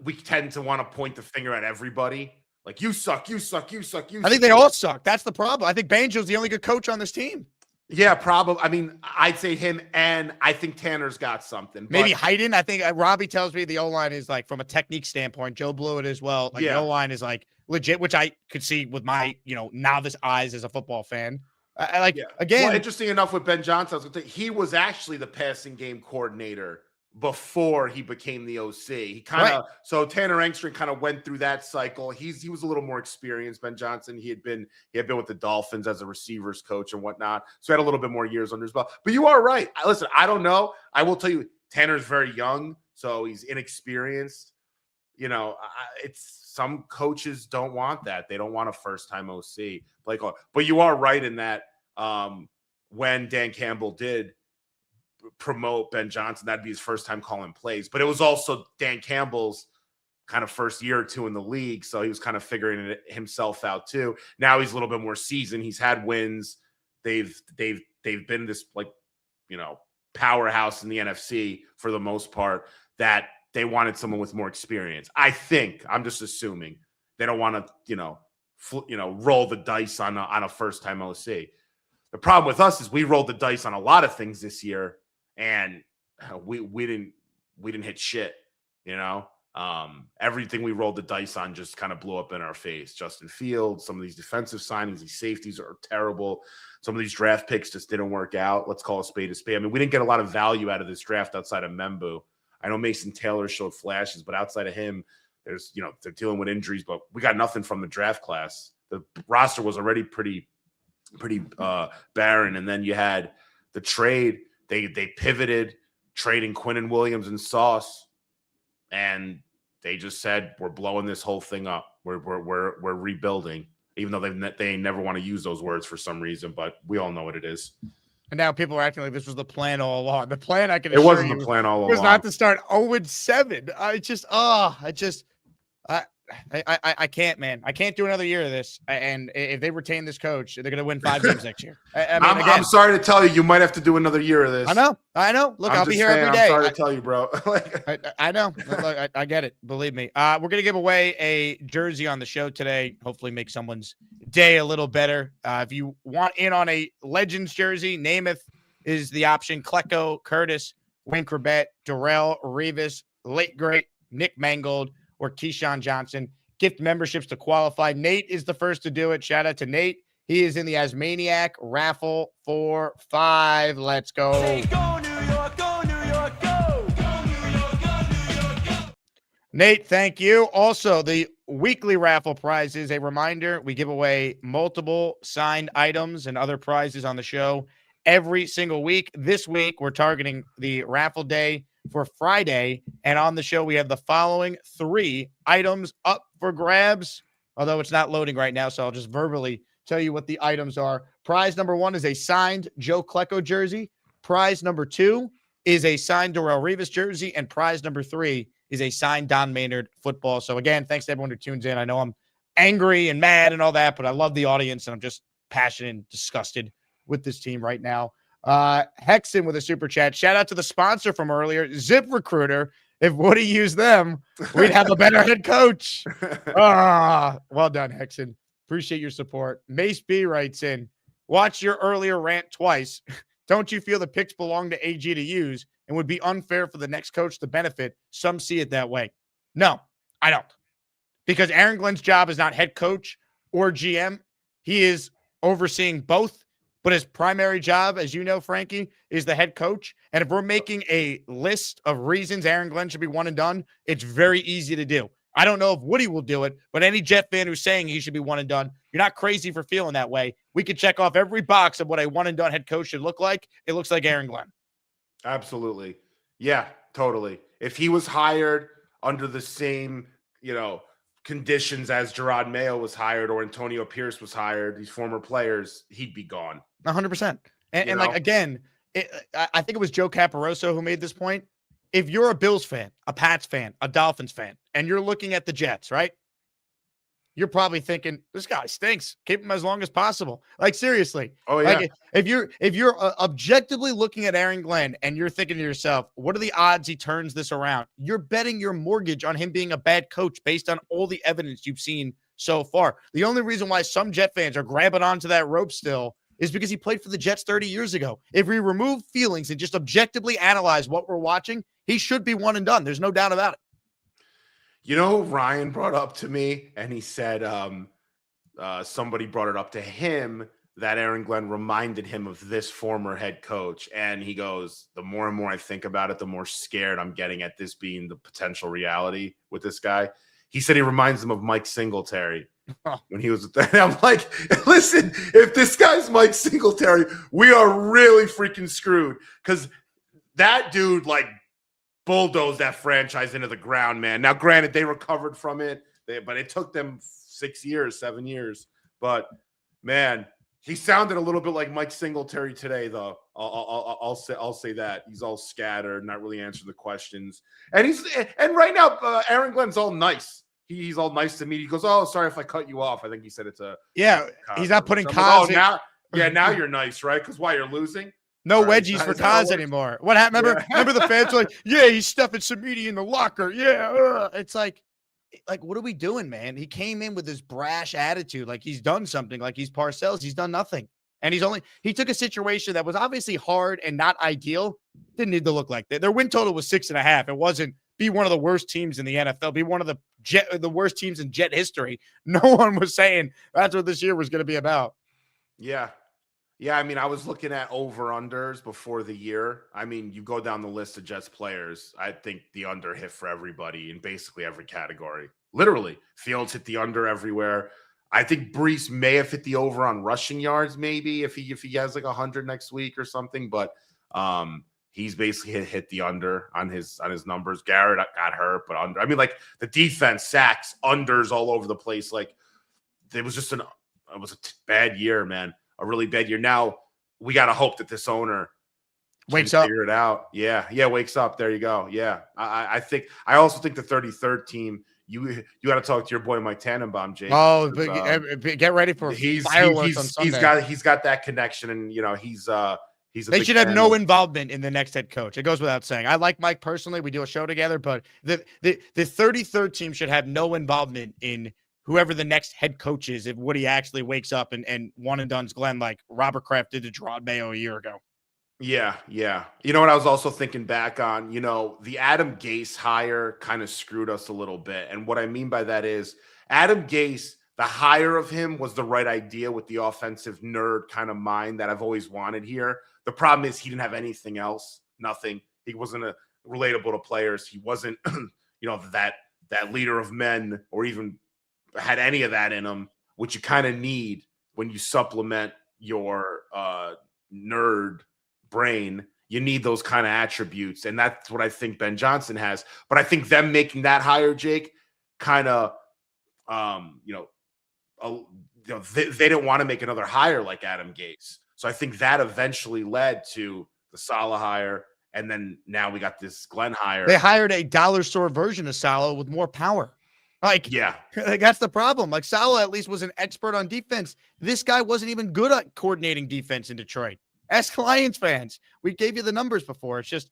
we tend to want to point the finger at everybody. Like, you suck. I think they all suck. That's the problem. I think Banjo's the only good coach on this team. Yeah, probably. I mean, I'd say him, and I think Tanner's got something. Maybe Hayden. I think Robbie tells me the O-line is like, from a technique standpoint, Joe blew it as well. Like, the O-line is like legit, which I could see with my, novice eyes as a football fan. Again. Well, interesting enough with Ben Johnson, I was going to say, he was actually the passing game coordinator before he became the OC. He kind of so Tanner Engstrom kind of went through that cycle. He was a little more experienced. Ben Johnson, he had been with the Dolphins as a receivers coach and whatnot, so he had a little bit more years under his belt. But you are right. Listen, I don't know. I will tell you, Tanner's very young, so he's inexperienced. It's some coaches don't want that. They don't want a first-time OC. But you are right in that when Dan Campbell did promote Ben Johnson, that'd be his first time calling plays. But it was also Dan Campbell's kind of first year or two in the league, so he was kind of figuring it himself out too. Now he's a little bit more seasoned. He's had wins. They've been this powerhouse in the NFC for the most part, that they wanted someone with more experience. I think, I'm just assuming, they don't want to roll the dice on a first time OC. The problem with us is we rolled the dice on a lot of things this year, and we didn't hit shit. Everything we rolled the dice on just kind of blew up in our face. Justin Fields, some of these defensive signings, these safeties are terrible. Some of these draft picks just didn't work out. Let's call a spade a spade. I mean, we didn't get a lot of value out of this draft outside of Membu. I know Mason Taylor showed flashes, but outside of him, there's they're dealing with injuries, but we got nothing from the draft class. The roster was already pretty barren, and then you had the trade. They pivoted, trading Quinnen Williams and Sauce, and they just said, we're blowing this whole thing up. We're rebuilding, even though they never want to use those words for some reason, but we all know what it is. And now people are acting like this was the plan all along. The plan, it wasn't the plan all along. Was not to start 0-7. I can't, man. I can't do another year of this. And if they retain this coach, they're going to win 5 games next year. I'm sorry to tell you, you might have to do another year of this. I know. Look, I'll be here every day. I'm sorry to tell you, bro. I know. Look, I get it. Believe me. We're going to give away a jersey on the show today. Hopefully make someone's day a little better. If you want in on a Legends jersey, Namath is the option. Klecko, Curtis, Winkerbet, Darrell, Revis, late great Nick Mangold, or Keyshawn Johnson. Gift memberships to qualify. Nate is the first to do it. Shout out to Nate. He is in the Asmaniac Raffle for 5. Let's go. Say go New York, go New York, go! Go New York, go New York, go! Nate, thank you. Also, the weekly raffle prizes. A reminder, we give away multiple signed items and other prizes on the show every single week. This week, we're targeting the raffle day for Friday. And on the show, we have the following 3 items up for grabs, although it's not loading right now, so I'll just verbally tell you what the items are. Prize number 1 is a signed Joe Klecko jersey. Prize number 2 is a signed Darrell Revis jersey. And prize number 3 is a signed Don Maynard football. So again, thanks to everyone who tunes in. I know I'm angry and mad and all that, but I love the audience, and I'm just passionate and disgusted with this team right now. Hexen with a super chat. Shout out to the sponsor from earlier, ZipRecruiter. If Woody used them, we'd have a better head coach. Well done, Hexen. Appreciate your support. Mace B writes in, watch your earlier rant twice. Don't you feel the picks belong to AG to use and would be unfair for the next coach to benefit? Some see it that way. No, I don't. Because Aaron Glenn's job is not head coach or GM. He is overseeing both. But his primary job, as you know, Frankie, is the head coach. And if we're making a list of reasons Aaron Glenn should be one and done, it's very easy to do. I don't know if Woody will do it, but any Jet fan who's saying he should be one and done, you're not crazy for feeling that way. We could check off every box of what a one and done head coach should look like. It looks like Aaron Glenn. Absolutely. Yeah, totally. If he was hired under the same, conditions as Gerard Mayo was hired or Antonio Pierce was hired, these former players, he'd be gone. 100%. And again, I think it was Joe Caporoso who made this point. If you're a Bills fan, a Pats fan, a Dolphins fan, and you're looking at the Jets, right? You're probably thinking, this guy stinks. Keep him as long as possible. Like, seriously. Oh, yeah. Like, if you're objectively looking at Aaron Glenn and you're thinking to yourself, what are the odds he turns this around? You're betting your mortgage on him being a bad coach based on all the evidence you've seen so far. The only reason why some Jet fans are grabbing onto that rope still is because he played for the Jets 30 years ago. If we remove feelings and just objectively analyze what we're watching, he should be one and done. There's no doubt about it. Ryan brought up to me, and he said somebody brought it up to him that Aaron Glenn reminded him of this former head coach. And he goes, the more and more I think about it, the more scared I'm getting at this being the potential reality with this guy. He said he reminds him of Mike Singletary when he was with them. I'm like, listen, if this guy's Mike Singletary, we are really freaking screwed, because that dude, bulldozed that franchise into the ground, man. Now, granted, they recovered from it, but it took them 7 years. But, man, he sounded a little bit like Mike Singletary today, though. I'll say that. He's all scattered, not really answering the questions. And right now, Aaron Glenn's all nice. He's all nice to me. He goes, "Oh, sorry if I cut you off." I think he said it's a he's not putting cause. Like, now you're nice, right? Because why, you're losing? No wedgies for Kaz anymore. What happened? Remember the fans were like, yeah, he's stuffing Samedi in the locker. Yeah. It's like, what are we doing, man? He came in with this brash attitude. Like he's done something, like he's Parcells. He's done nothing. And he took a situation that was obviously hard and not ideal. Didn't need to look like that. Their win total was 6.5. It wasn't be one of the worst teams in the NFL, be one of the worst teams in Jet history. No one was saying that's what this year was going to be about. Yeah. Yeah, I mean, I was looking at over-unders before the year. I mean, you go down the list of Jets players, I think the under hit for everybody in basically every category. Literally, Fields hit the under everywhere. I think Brees may have hit the over on rushing yards, maybe, if he has 100 next week or something. But he's basically hit the under on his numbers. Garrett got hurt, but under. I mean, the defense, sacks, unders all over the place. It was just a bad year, man. A really bad year. Now we got to hope that this owner wakes up, figure it out. Yeah, wakes up. There you go. Yeah, I also think the 33rd team, you got to talk to your boy Mike Tannenbaum, Jake. Oh, get ready for fireworks on Sunday. He's got that connection, and he's a they should have no involvement in the next head coach. It goes without saying. I like Mike personally. We do a show together, but the 33rd team should have no involvement in whoever the next head coach is if Woody actually wakes up and one and done's Glenn like Robert Kraft did to Gerard Mayo a year ago. Yeah. You know what I was also thinking back on, the Adam Gase hire kind of screwed us a little bit. And what I mean by that is Adam Gase, the hire of him was the right idea with the offensive nerd kind of mind that I've always wanted here. The problem is he didn't have anything else, nothing. He wasn't relatable to players. He wasn't, that leader of men or even had any of that in him, which you kind of need when you supplement your nerd brain. You need those kind of attributes, and that's what I think Ben Johnson has. But I think them making that hire, Jake, kind of, they didn't want to make another hire like Adam Gase. So I think that eventually led to the Saleh hire, and then now we got this Glenn hire. They hired a dollar store version of Saleh with more power. Like that's the problem. Like Saleh at least was an expert on defense. This guy wasn't even good at coordinating defense in Detroit. Ask Lions fans. We gave you the numbers before. It's just,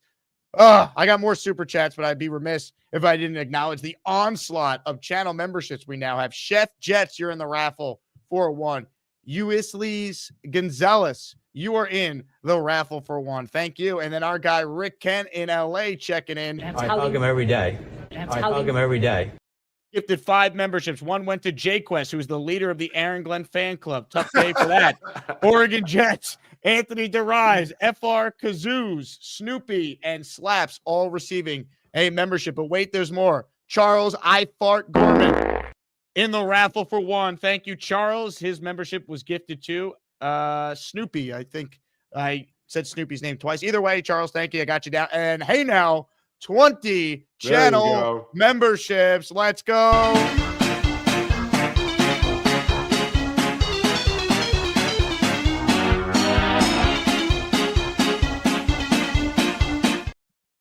I got more super chats, but I'd be remiss if I didn't acknowledge the onslaught of channel memberships we now have. Chef Jets, you're in the raffle 401. Uisles Gonzalez, you are in the raffle for one. Thank you. And then our guy Rick Kent in LA checking in. I hug him every day. I hug him every day. Gifted 5 memberships. One went to Jquest, who's the leader of the Aaron Glenn fan club. Tough day for that. Oregon Jets, Anthony DeRise, FR Kazoos, Snoopy, and Slaps all receiving a membership. But wait, there's more. Charles I Fart Gorman in the raffle for one. Thank you, Charles. His membership was gifted to Snoopy. I think I said Snoopy's name twice. Either way, Charles, thank you. I got you down. And hey now, 20 channel memberships. Let's go.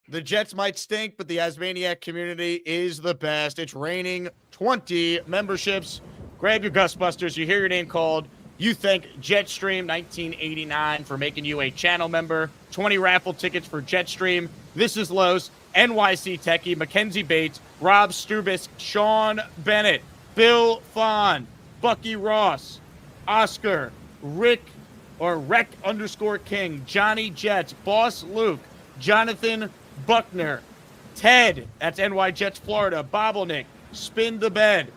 The Jets might stink, but the Asmaniac community is the best. It's raining 20 memberships. Grab your Gustbusters. You hear your name called. You thank Jetstream 1989 for making you a channel member. 20 raffle tickets for Jetstream. This is Los, NYC Techie, Mackenzie Bates, Rob Strubis, Sean Bennett, Bill Fawn, Bucky Ross, Oscar, Rec _King, Johnny Jets, Boss Luke, Jonathan Buckner, Ted, that's NY Jets Florida, Bobbleneck, Spin the Bed,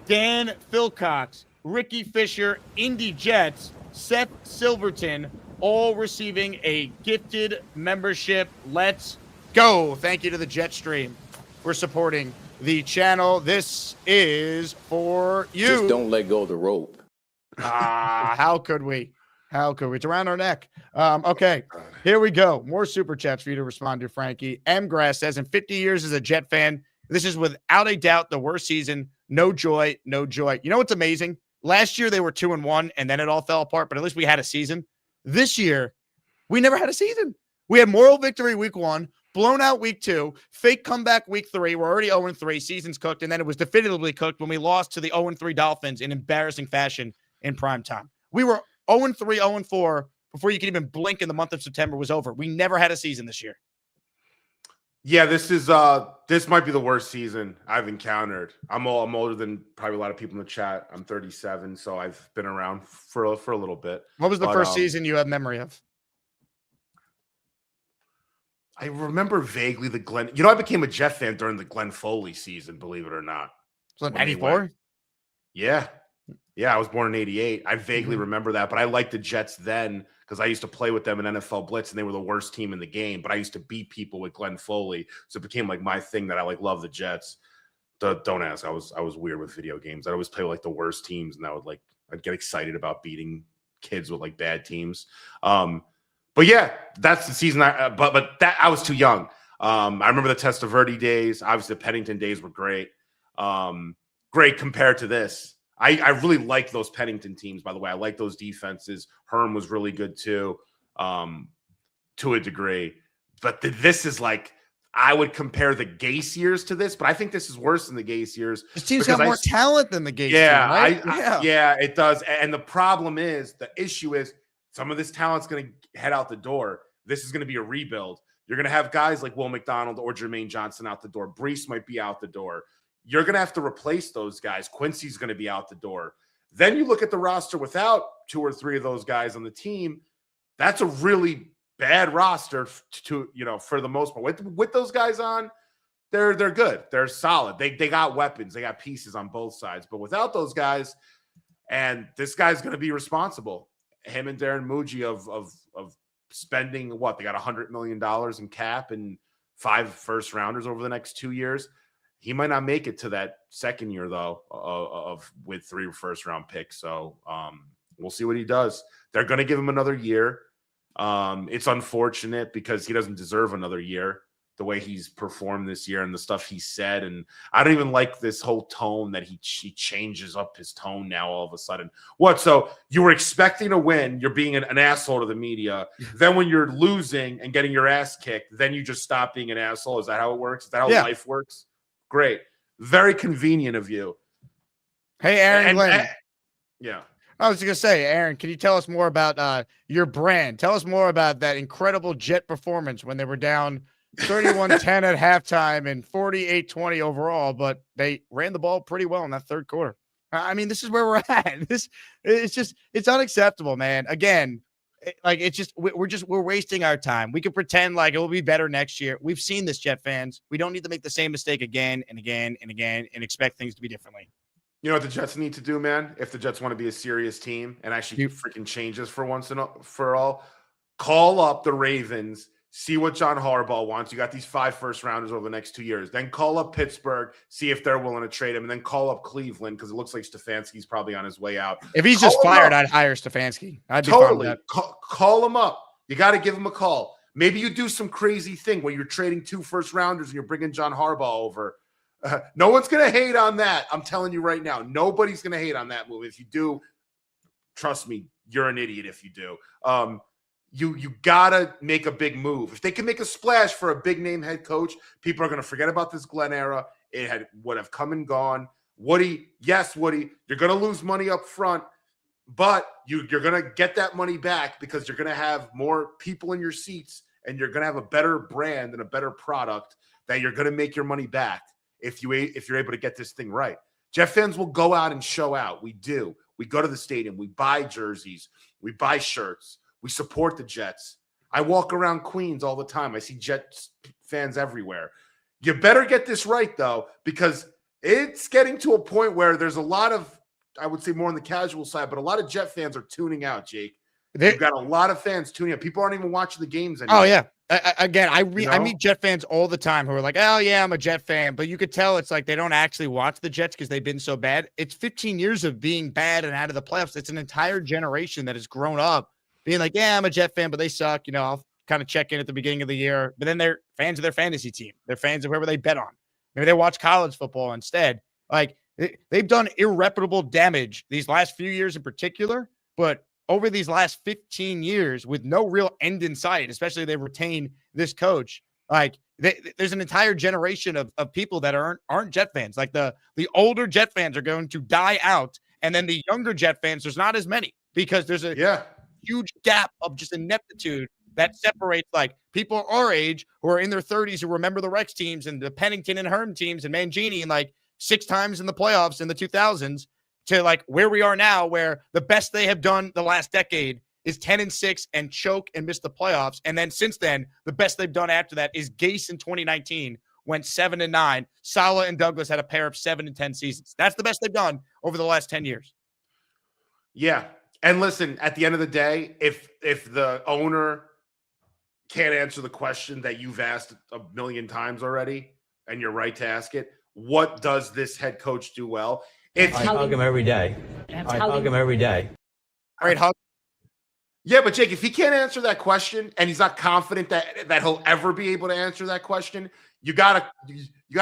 Dan Philcox, Ricky Fisher, Indy Jets, Seth Silverton, all receiving a gifted membership. Let's go. Thank you to the Jetstream for supporting the channel. This is for you. Just don't let go of the rope. How could we? How could we? It's around our neck. Okay, here we go. More super chats for you to respond to, Frankie. M. Grass says, in 50 years as a Jet fan, this is without a doubt the worst season. No joy, no joy. You know what's amazing? Last year they were 2-1, and then it all fell apart, but at least we had a season. This year, we never had a season. We had moral victory week 1, blown out week 2, fake comeback week 3. We're already 0-3, season's cooked, and then it was definitively cooked when we lost to the 0-3 Dolphins in embarrassing fashion in prime time. We were 0-3, 0-4 before you could even blink and the month of September was over. We never had a season this year. Yeah, this might be the worst season I've encountered. I'm older than probably a lot of people in the chat. I'm 37, so I've been around for a little bit. What was the first season you have memory of? I remember vaguely the Glenn. I became a Jet fan during the Glenn Foley season, believe it or not. So 94? Yeah. Yeah, I was born in 88. I vaguely remember that, but I liked the Jets then because I used to play with them in NFL Blitz, and they were the worst team in the game, but I used to beat people with Glenn Foley, so it became like my thing that I love the Jets. Don't ask. I was weird with video games. I'd always play with the worst teams, and I'd get excited about beating kids with bad teams. But yeah, that's the season. But that I was too young. I remember the Testaverde days. Obviously, the Pennington days were great. Great compared to this. I really liked those Pennington teams, by the way. I like those defenses. Herm was really good too, to a degree. But this is I would compare the Gase years to this, but I think this is worse than the Gase years. This team's got more talent than the Gase team, right? Yeah, it does. And the problem is, the issue is, some of this talent's going to head out the door. This is going to be a rebuild. You're going to have guys like Will McDonald or Jermaine Johnson out the door. Brees might be out the door. You're going to have to replace those guys. Quincy's going to be out the door. Then you look at the roster without 2 or 3 of those guys on the team. That's a really bad roster for the most part. With those guys on, they're good. They're solid. They got weapons. They got pieces on both sides. But without those guys, and this guy's going to be responsible. Him and Darren Muji of spending what? They got $100 million in cap and 5 first-rounders over the next 2 years. He might not make it to that second year, though, with 3 first-round picks. So we'll see what he does. They're going to give him another year. It's unfortunate because he doesn't deserve another year, the way he's performed this year and the stuff he said. And I don't even like this whole tone that he changes up his tone now all of a sudden. What? So you were expecting to win. You're being an asshole to the media. Then when you're losing and getting your ass kicked, then you just stop being an asshole. Is that how it works? Is that how life works? Great. Very convenient of you. Hey, Aaron Glenn. Yeah. I was going to say, Aaron, can you tell us more about your brand? Tell us more about that incredible Jet performance when they were down 31-10 at halftime and 48-20 overall, but they ran the ball pretty well in that third quarter. I mean, this is where we're at. It's unacceptable, man. Again, we're wasting our time. We can pretend like it will be better next year. We've seen this, Jet fans. We don't need to make the same mistake again and again and again and expect things to be differently. You know what the Jets need to do, man? If the Jets want to be a serious team and actually freaking change this for once and for all, call up the Ravens, see what John Harbaugh wants. You got these 5 first-rounders over the next 2 years. Then call up Pittsburgh, see if they're willing to trade him, and then call up Cleveland because it looks like Stefanski's probably on his way out. If he's just fired, I'd hire Stefanski. I'd be totally fine with that. Call him up. You got to give him a call. Maybe you do some crazy thing where you're trading 2 first-rounders and you're bringing John Harbaugh over. No one's going to hate on that. I'm telling you right now. Nobody's going to hate on that move. If you do, trust me, you're an idiot if you do. You got to make a big move. If they can make a splash for a big-name head coach, people are going to forget about this Glenn era. It would have come and gone. Woody, you're going to lose money up front, but you're going to get that money back because you're going to have more people in your seats and you're going to have a better brand and a better product that you're going to make your money back. If you're able to get this thing right. Jet fans will go out and show out. We do. We go to the stadium. We buy jerseys. We buy shirts. We support the Jets. I walk around Queens all the time. I see Jets fans everywhere. You better get this right, though, because it's getting to a point where there's a lot of, I would say more on the casual side, but a lot of Jet fans are tuning out, Jake. You've got a lot of fans tuning out. People aren't even watching the games anymore. Oh, yeah. I meet Jet fans all the time who are like, oh, yeah, I'm a Jet fan. But you could tell it's like they don't actually watch the Jets because they've been so bad. It's 15 years of being bad and out of the playoffs. It's an entire generation that has grown up being like, yeah, I'm a Jet fan, but they suck. I'll kind of check in at the beginning of the year. But then they're fans of their fantasy team. They're fans of whoever they bet on. Maybe they watch college football instead. Like, they've done irreparable damage these last few years in particular. But over these last 15 years with no real end in sight, especially if they retain this coach, like there's an entire generation of people that aren't Jet fans. Like the older Jet fans are going to die out. And then the younger Jet fans, there's not as many because there's a huge gap of just ineptitude that separates like people our age who are in their 30s who remember the Rex teams and the Pennington and Herm teams and Mangini and like 6 times in the playoffs in the 2000s. To like where we are now, where the best they have done the last decade is 10-6 and choke and miss the playoffs. And then since then, the best they've done after that is Gase in 2019 went 7-9. Saleh and Douglas had a pair of 7-10 seasons. That's the best they've done over the last 10 years. Yeah. And listen, at the end of the day, if the owner can't answer the question that you've asked a million times already, and you're right to ask it, what does this head coach do well? I hug him every day. I hug him every day. All right, hug. Yeah, but Jake, if he can't answer that question and he's not confident that he'll ever be able to answer that question, you gotta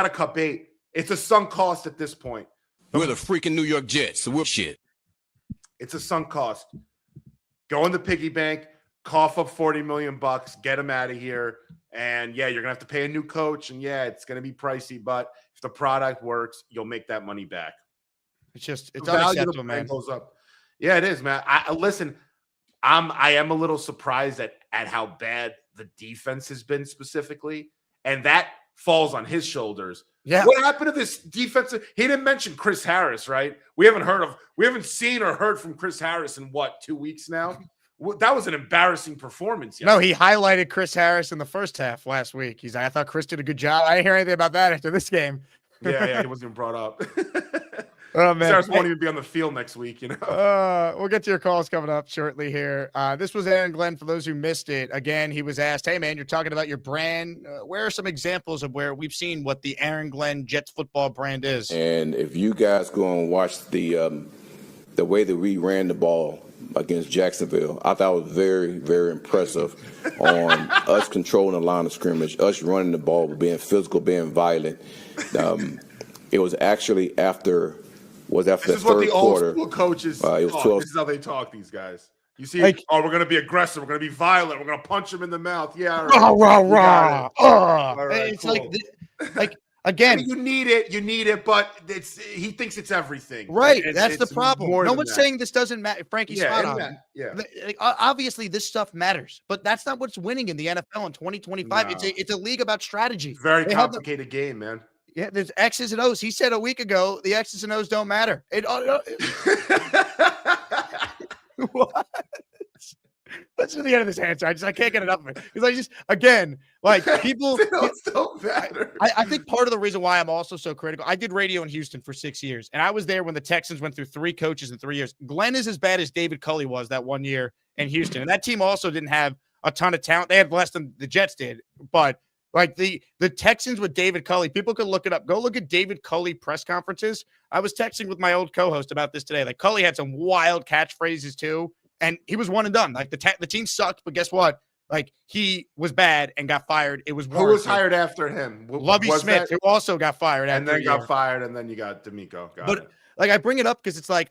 cut bait. It's a sunk cost at this point. We're the freaking New York Jets, so we're shit. It's a sunk cost. Go in the piggy bank, cough up $40 million, get him out of here, And yeah, you're gonna have to pay a new coach, and yeah, it's gonna be pricey. But if the product works, you'll make that money back. It's The value of the unacceptable, brand man. goes up. Yeah, it is, man. I listen. I am a little surprised at how bad the defense has been specifically, and that falls on his shoulders. Yeah. What happened to this defensive? He didn't mention Chris Harris, right? We haven't seen or heard from Chris Harris in 2 weeks now. That was an embarrassing performance. No, he highlighted Chris Harris in the first half last week. He's like, I thought Chris did a good job. I didn't hear anything about that after this game. Yeah, he wasn't even brought up. Oh, man. Harris won't even be on the field next week, We'll get to your calls coming up shortly here. This was Aaron Glenn. For those who missed it, again, he was asked, hey, man, you're talking about your brand. Where are some examples of where we've seen what the Aaron Glenn Jets football brand is? And if you guys go and watch the way that we ran the ball against Jacksonville, I thought it was very, very impressive on us controlling the line of scrimmage, us running the ball, being physical, being violent. It was actually after the third quarter. This is what the old school coaches it was talk. 12. This is how they talk, these guys. You see, we're going to be aggressive. We're going to be violent. We're going to punch him in the mouth. Yeah. Rah, rah, rah. All right, It's cool. like again. You need it, but he thinks it's everything. Right. It's, That's the problem. No one's saying this doesn't matter. Frankie's spot on. Yeah. Obviously, this stuff matters, but that's not what's winning in the NFL in 2025. No. It's a league about strategy. Very complicated game, man. Yeah, there's X's and O's. He said a week ago the X's and O's don't matter. What? That's to the end of this answer. I can't get enough of it. Because people don't matter. I think part of the reason why I'm also so critical, I did radio in Houston for 6 years, and I was there when the Texans went through 3 coaches in 3 years. Glenn is as bad as David Culley was that 1 year in Houston. And that team also didn't have a ton of talent. They had less than the Jets did, but like the Texans with David Culley, people could look it up. Go look at David Culley press conferences. I was texting with my old co-host about this today. Like Culley had some wild catchphrases too, and he was one and done. Like the team sucked, but guess what? Like he was bad and got fired. It was who was hired after him? Lovie Smith, who also got fired, and then got fired, and then you got D'Amico. Like I bring it up because it's like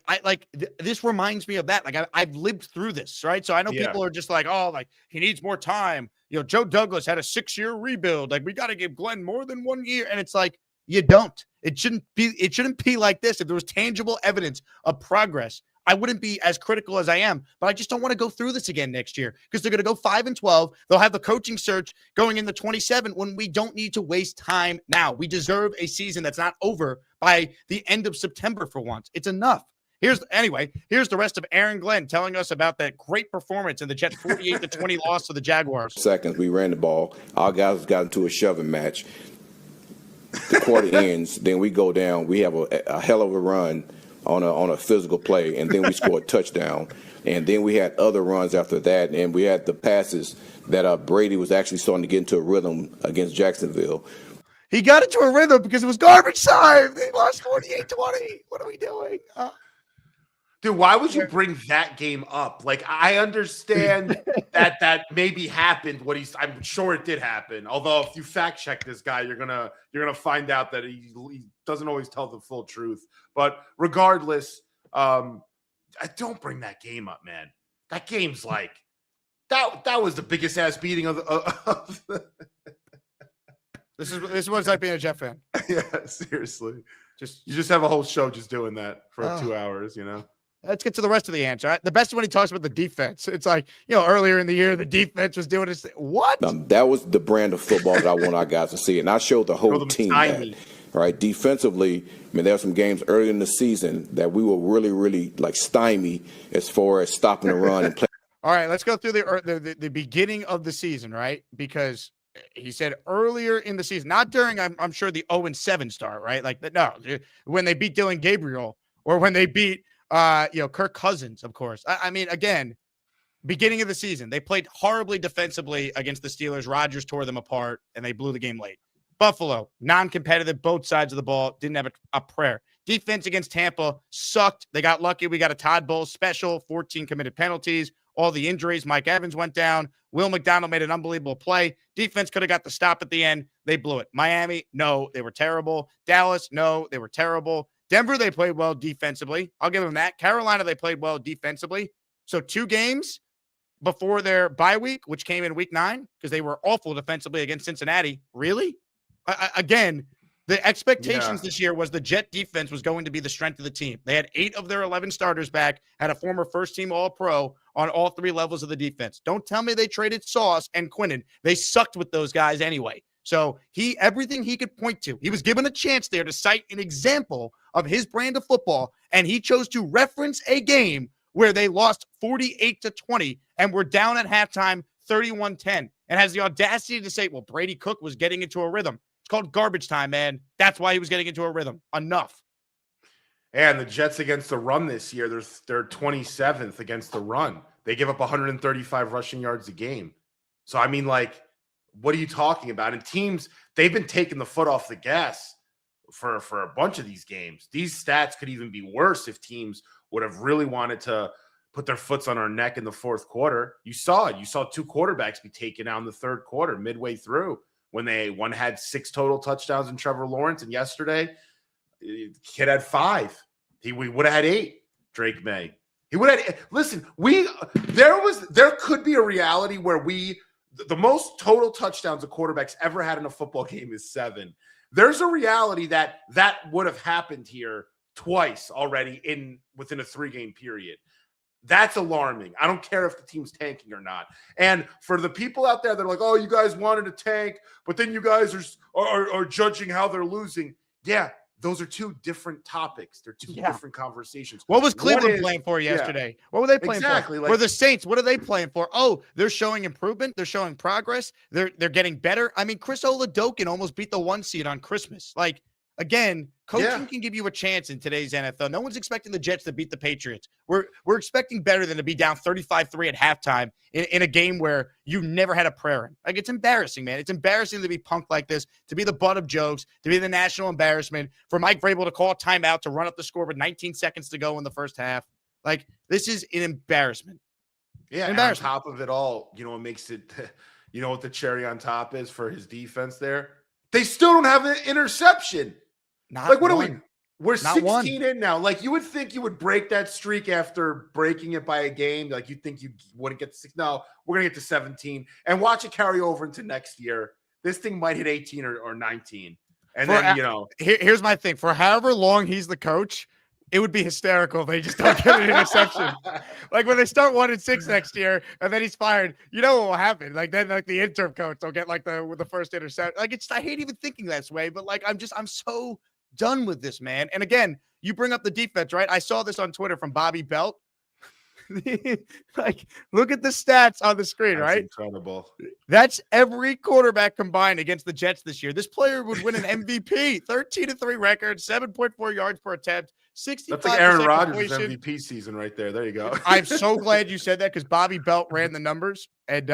this reminds me of that. Like I've lived through this, right? So I know people are just like, oh, like he needs more time. Joe Douglas had a 6-year rebuild. Like we got to give Glenn more than 1 year, and it's like you don't. It shouldn't be like this. If there was tangible evidence of progress, I wouldn't be as critical as I am. But I just don't want to go through this again next year because they're going to go 5-12. They'll have the coaching search going into 27 when we don't need to waste time now. We deserve a season that's not over by the end of September for once. It's enough. Here's the rest of Aaron Glenn telling us about that great performance in the Jets' 48-20 loss to the Jaguars. Seconds, we ran the ball. Our guys got into a shoving match. The quarter ends, then we go down. We have a hell of a run on a physical play, and then we score a touchdown. And then we had other runs after that, and we had the passes that Brady was actually starting to get into a rhythm against Jacksonville. He got into a rhythm because it was garbage time. They lost 48-20. What are we doing? Dude, why would you bring that game up? Like, I understand that maybe happened. I'm sure it did happen. Although, if you fact check this guy, you're gonna find out that he doesn't always tell the full truth. But regardless, I don't bring that game up, man. That game's like that was the biggest ass beating of the. This is what it's like being a Jet fan. Yeah, seriously. You just have a whole show just doing that for 2 hours, Let's get to the rest of the answer. The best is when he talks about the defense. It's like, earlier in the year, the defense was doing this. What? That was the brand of football that I want our guys to see. And I showed the whole team that, right? Defensively, there were some games early in the season that we were really, really like stymie as far as stopping the run and play. All right, let's go through the beginning of the season, right? Because he said earlier in the season, not during, I'm sure, the 0-7 start, right? Like, no, when they beat Dylan Gabriel or when they beat Kirk Cousins, of course. I mean, again, beginning of the season, they played horribly defensively against the Steelers. Rodgers tore them apart, and they blew the game late. Buffalo, non-competitive, both sides of the ball, didn't have a prayer. Defense against Tampa sucked. They got lucky. We got a Todd Bowles special, 14 committed penalties, all the injuries. Mike Evans went down. Will McDonald made an unbelievable play. Defense could have got the stop at the end. They blew it. Miami, no, they were terrible. Dallas, no, they were terrible. Denver, they played well defensively. I'll give them that. Carolina, they played well defensively. So 2 games, before their bye week, which came in week 9, because they were awful defensively against Cincinnati. Really? Again, the expectations this year was the Jet defense was going to be the strength of the team. They had 8 of their 11 starters back, had a former first-team All-Pro on all 3 levels of the defense. Don't tell me they traded Sauce and Quinnen. They sucked with those guys anyway. So everything he could point to, he was given a chance there to cite an example of his brand of football, and he chose to reference a game where they lost 48-20 and were down at halftime 31-10, and has the audacity to say, well, Brady Cook was getting into a rhythm. It's called garbage time, man. That's why he was getting into a rhythm. Enough. And the Jets against the run this year, they're 27th against the run. They give up 135 rushing yards a game. So, I mean, like, what are you talking about? And teams, they've been taking the foot off the gas for a bunch of these games. These stats could even be worse if teams would have really wanted to put their foots on our neck in the fourth quarter. You saw it. You saw 2 quarterbacks be taken out in the third quarter midway through when one had 6 total touchdowns in Trevor Lawrence, and yesterday kid had 5. We would have had 8. Drake May. He would have. Listen, there could be a reality where the most total touchdowns a quarterback's ever had in a football game is 7. There's a reality that would have happened here twice already within a 3-game period. That's alarming. I don't care if the team's tanking or not. And for the people out there that are like, oh, you guys wanted to tank, but then you guys are judging how they're losing. Yeah, those are 2 different topics. They're 2 different conversations. What was Cleveland playing for yesterday? What were they playing for? Like, for the Saints, what are they playing for? Oh, they're showing improvement. They're showing progress. They're getting better. I mean, Chris Oladokun almost beat the 1 seed on Christmas. Like, again, coaching can give you a chance in today's NFL. No one's expecting the Jets to beat the Patriots. We're expecting better than to be down 35-3 at halftime in a game where you never had a prayer in. Like, it's embarrassing, man. It's embarrassing to be punked like this, to be the butt of jokes, to be the national embarrassment, for Mike Vrabel to call a timeout to run up the score with 19 seconds to go in the first half. Like, this is an embarrassment. Yeah, and on top of it all, what makes it, what the cherry on top is for his defense there? They still don't have an interception. What are we? We're 16 in now. Like, you would think you would break that streak after breaking it by a game. Like, you think you wouldn't get to 6. No, we're going to get to 17 and watch it carry over into next year. This thing might hit 18 or 19. And then, here's my thing. For however long he's the coach, it would be hysterical if they just don't get an interception. Like, when they start 1-6 next year and then he's fired, you know what will happen? Like, then the interim coach will get the first interception. Like, I hate even thinking that way, but like, I'm so done with this, man. And again, you bring up the defense, right? I saw this on Twitter from Bobby Belt. Like, look at the stats on the screen, That's right? Incredible. That's every quarterback combined against the Jets this year. This player would win an MVP. 13-3 record, 7.4 yards per attempt, 65%. That's like Aaron Rodgers' MVP season right there. There you go. I'm so glad you said that, because Bobby Belt ran the numbers. And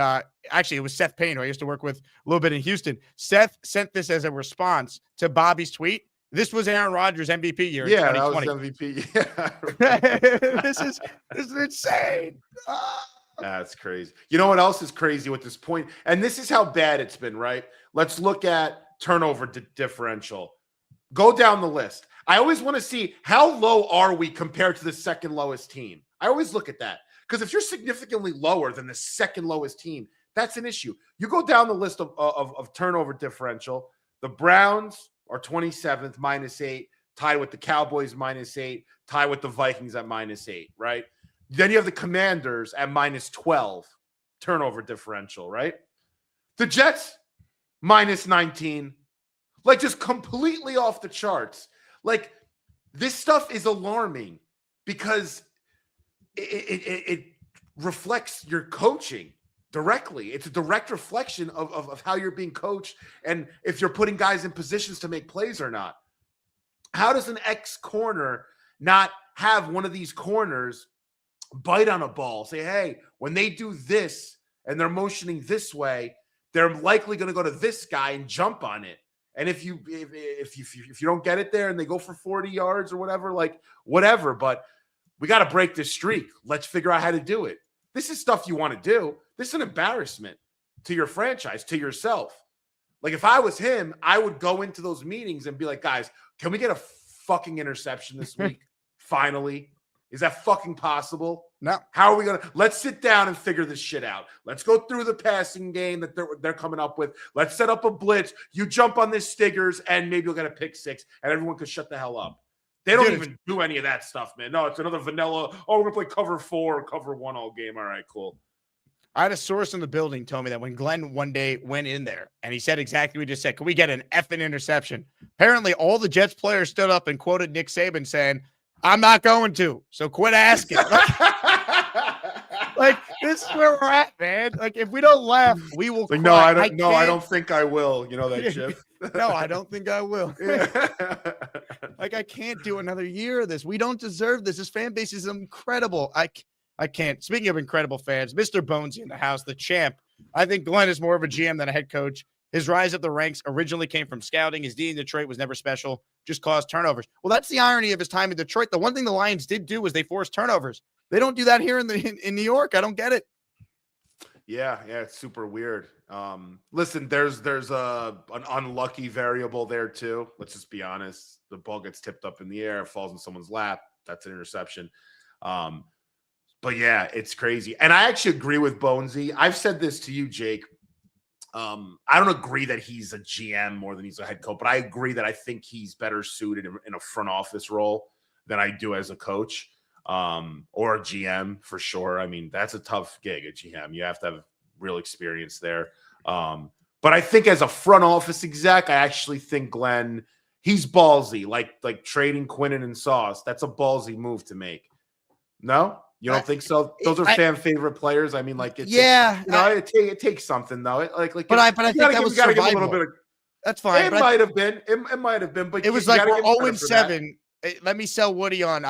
actually, it was Seth Payne, who I used to work with a little bit in Houston. Seth sent this as a response to Bobby's tweet. This was Aaron Rodgers' MVP year in 2020. That was MVP. Yeah. This is insane. That's crazy. You know what else is crazy with this point? And this is how bad it's been, right? Let's look at turnover differential. Go down the list. I always want to see how low are we compared to the second lowest team. I always look at that, because if you're significantly lower than the second lowest team, that's an issue. You go down the list of turnover differential. The Browns are 27th, -8, tied with the Cowboys, -8, tied with the Vikings at -8, right? Then you have the Commanders at -12 turnover differential, right? The Jets, -19, like, just completely off the charts. Like, this stuff is alarming because it reflects your coaching directly. It's a direct reflection of how you're being coached and if you're putting guys in positions to make plays or not. How does an ex-corner not have one of these corners bite on a ball, say, hey, when they do this and they're motioning this way, they're likely going to go to this guy and jump on it. And if you don't get it there and they go for 40 yards or whatever, like, whatever, but we got to break this streak. Let's figure out how to do it. This is stuff you want to do. This is an embarrassment to your franchise, to yourself. Like, if I was him, I would go into those meetings and be like, guys, can we get a fucking interception this week? Finally. Is that fucking possible? No. How are we going to? Let's sit down and figure this shit out. Let's go through the passing game that they're coming up with. Let's set up a blitz. You jump on this Stiggers, and maybe you'll get a pick six, and everyone could shut the hell up. They don't even do any of that stuff, man. No, it's another vanilla. Oh, we're going to play cover 4 or cover 1 all game. All right, cool. I had a source in the building tell me that when Glenn one day went in there and he said exactly what he just said, can we get an effing interception? Apparently, all the Jets players stood up and quoted Nick Saban saying, I'm not going to, so quit asking. Like, this is where we're at, man. Like, if we don't laugh, we will cry. No, I don't. No, I don't think I will. You know that, Chip? No, I don't think I will. Like, I can't do another year of this. We don't deserve this. This fan base is incredible. I can't. Speaking of incredible fans, Mr. Bonesy in the house, the champ. I think Glenn is more of a GM than a head coach. His rise up the ranks originally came from scouting. His D in Detroit was never special, just caused turnovers. Well, that's the irony of his time in Detroit. The one thing the Lions did do was they forced turnovers. They don't do that here in New York. I don't get it. Yeah, it's super weird. Listen, there's an unlucky variable there too. Let's just be honest. The ball gets tipped up in the air, falls in someone's lap. That's an interception. But yeah, it's crazy. And I actually agree with Bonesy. I've said this to you, Jake. I don't agree that he's a GM more than he's a head coach, but I agree that I think he's better suited in a front office role than I do as a coach or a GM for sure. I mean, that's a tough gig, a GM. You have to have real experience there. But I think as a front office exec, I actually think Glenn, he's ballsy, like trading Quinnen and Sauce. That's a ballsy move to make. No? You don't think so? Those are fan favorite players. I mean, like, it's, it takes something though. I think that was survival. A little bit of, that's fine. It might have been. It might have been, but it was like we're 0-7. Let me sell Woody on.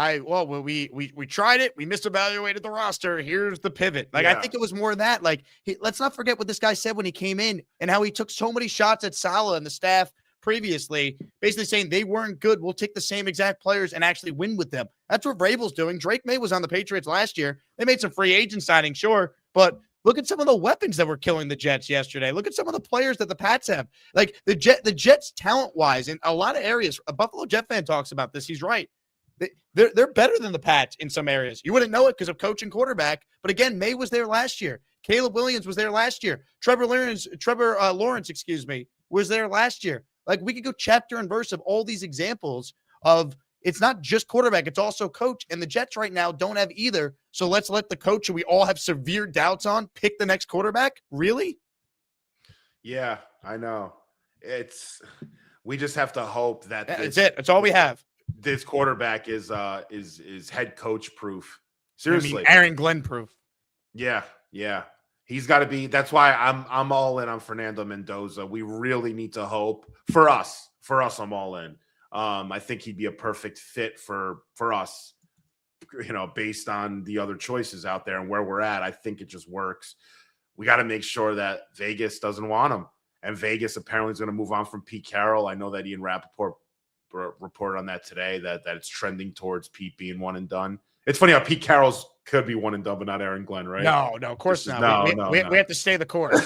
We tried it. We misevaluated the roster. Here's the pivot. Like, I think it was more than that. Like, let's not forget what this guy said when he came in and how he took so many shots at Saleh and the staff previously, basically saying they weren't good. We'll take the same exact players and actually win with them. That's what Vrabel's doing. Drake May was on the Patriots last year. They made some free agent signings, sure, but look at some of the weapons that were killing the Jets yesterday. Look at some of the players that the Pats have. Like the Jets talent-wise in a lot of areas. A Buffalo Jet fan talks about this. He's right. They're better than the Pats in some areas. You wouldn't know it because of coach and quarterback. But again, May was there last year. Caleb Williams was there last year. Trevor Lawrence, was there last year. Like, we could go chapter and verse of all these examples of it's not just quarterback, it's also coach. And the Jets right now don't have either. So let's let the coach who we all have severe doubts on pick the next quarterback? Really? Yeah, I know. We just have to hope that that's it. That's all we have. This quarterback is head coach proof. Seriously. Aaron Glenn proof. Yeah. He's got to be. That's why I'm all in on Fernando Mendoza. We really need to hope for us. I'm all in. I think he'd be a perfect fit for us. Based on the other choices out there and where we're at, I think it just works. We got to make sure that Vegas doesn't want him, and Vegas apparently is going to move on from Pete Carroll. I know that Ian Rappaport reported on that today that it's trending towards Pete being one and done. It's funny how Pete Carroll's could be one and done, but not Aaron Glenn, right? No, of course not. We have to stay the course.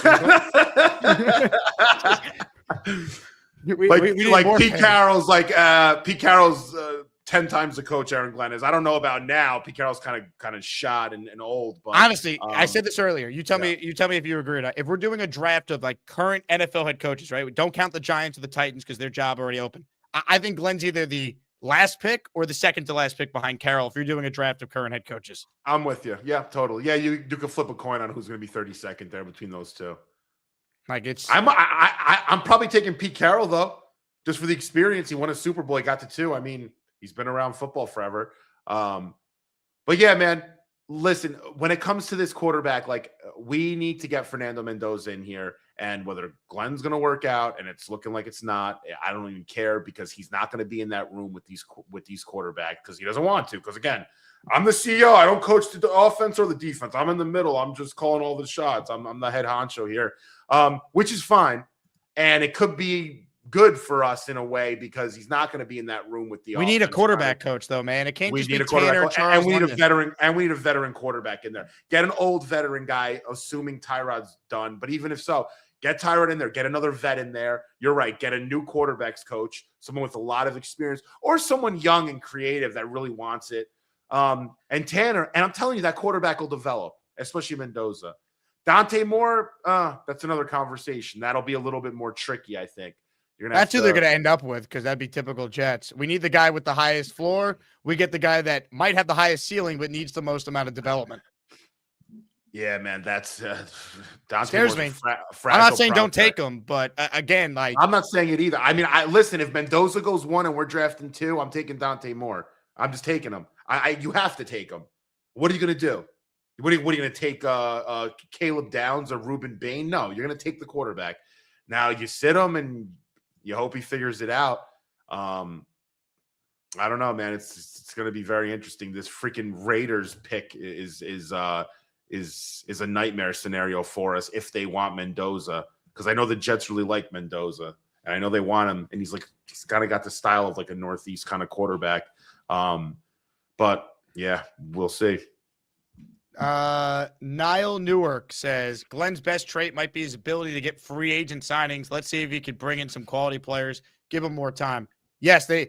Pete Carroll's 10 times the coach Aaron Glenn is. I don't know about now. Pete Carroll's kind of shot and old. But honestly, I said this earlier. You tell me if you agree or not. If we're doing a draft of like current NFL head coaches, right? We don't count the Giants or the Titans because their job already open. I think Glenn's either the last pick or the second to last pick behind Carroll if you're doing a draft of current head coaches. I'm with you. Yeah, totally. Yeah, you could flip a coin on who's going to be 32nd there between those two. Like I'm probably taking Pete Carroll though, just for the experience. He won a Super Bowl. He got to 2. I mean, he's been around football forever. But yeah, man, listen, when it comes to this quarterback, like we need to get Fernando Mendoza in here, and whether Glenn's going to work out and it's looking like it's not, I don't even care because he's not going to be in that room with these quarterbacks because he doesn't want to. Because again, I'm the CEO. I don't coach the offense or the defense. I'm in the middle. I'm just calling all the shots. I'm the head honcho here, which is fine. And it could be good for us in a way because he's not going to be in that room with the We need a quarterback coach though, man. It can't just be a Tanner, Charles and we need London. we need a veteran quarterback in there. Get an old veteran guy, assuming Tyrod's done. But even if so, get Tyrod in there. Get another vet in there. You're right. Get a new quarterbacks coach, someone with a lot of experience, or someone young and creative that really wants it. And Tanner, and I'm telling you, that quarterback will develop, especially Mendoza. Dante Moore, that's another conversation. That'll be a little bit more tricky, I think. That's who they're going to end up with, because that'd be typical Jets. We need the guy with the highest floor. We get the guy that might have the highest ceiling but needs the most amount of development. Yeah, man, that's Dante scares me. I'm not saying don't take him, but again, like I'm not saying it either. I mean, listen. If Mendoza goes 1 and we're drafting 2, I'm taking Dante Moore. I'm just taking him. You have to take him. What are you going to do? What are you going to take? Caleb Downs or Ruben Bain? No, you're going to take the quarterback. Now you sit him and you hope he figures it out. I don't know, man. It's going to be very interesting. This freaking Raiders pick is a nightmare scenario for us if they want Mendoza, because I know the Jets really like Mendoza and I know they want him, and he's kind of got the style of like a Northeast kind of quarterback. But yeah, we'll see. Niall Newark says Glenn's best trait might be his ability to get free agent signings. Let's see if he could bring in some quality players. Give him more time. Yes, the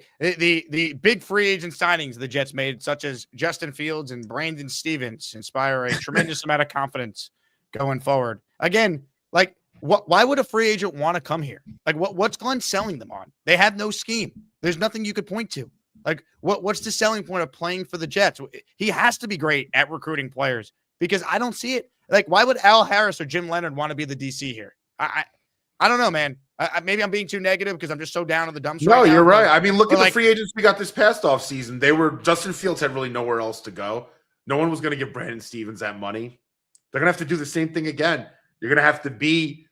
big free agent signings the Jets made, such as Justin Fields and Brandon Stevens, inspire a tremendous amount of confidence going forward. Again, like why would a free agent want to come here? Like what's Glenn selling them on? They have no scheme. There's nothing you could point to. Like what's the selling point of playing for the Jets? He has to be great at recruiting players, because I don't see it. Like, why would Al Harris or Jim Leonard want to be the DC here? I don't know, man. Maybe I'm being too negative because I'm just so down on the dumps. No, you're right. I mean, look at the free agents we got this past off season. Justin Fields had really nowhere else to go. No one was going to give Brandon Stevens that money. They're going to have to do the same thing again. You're going to have to be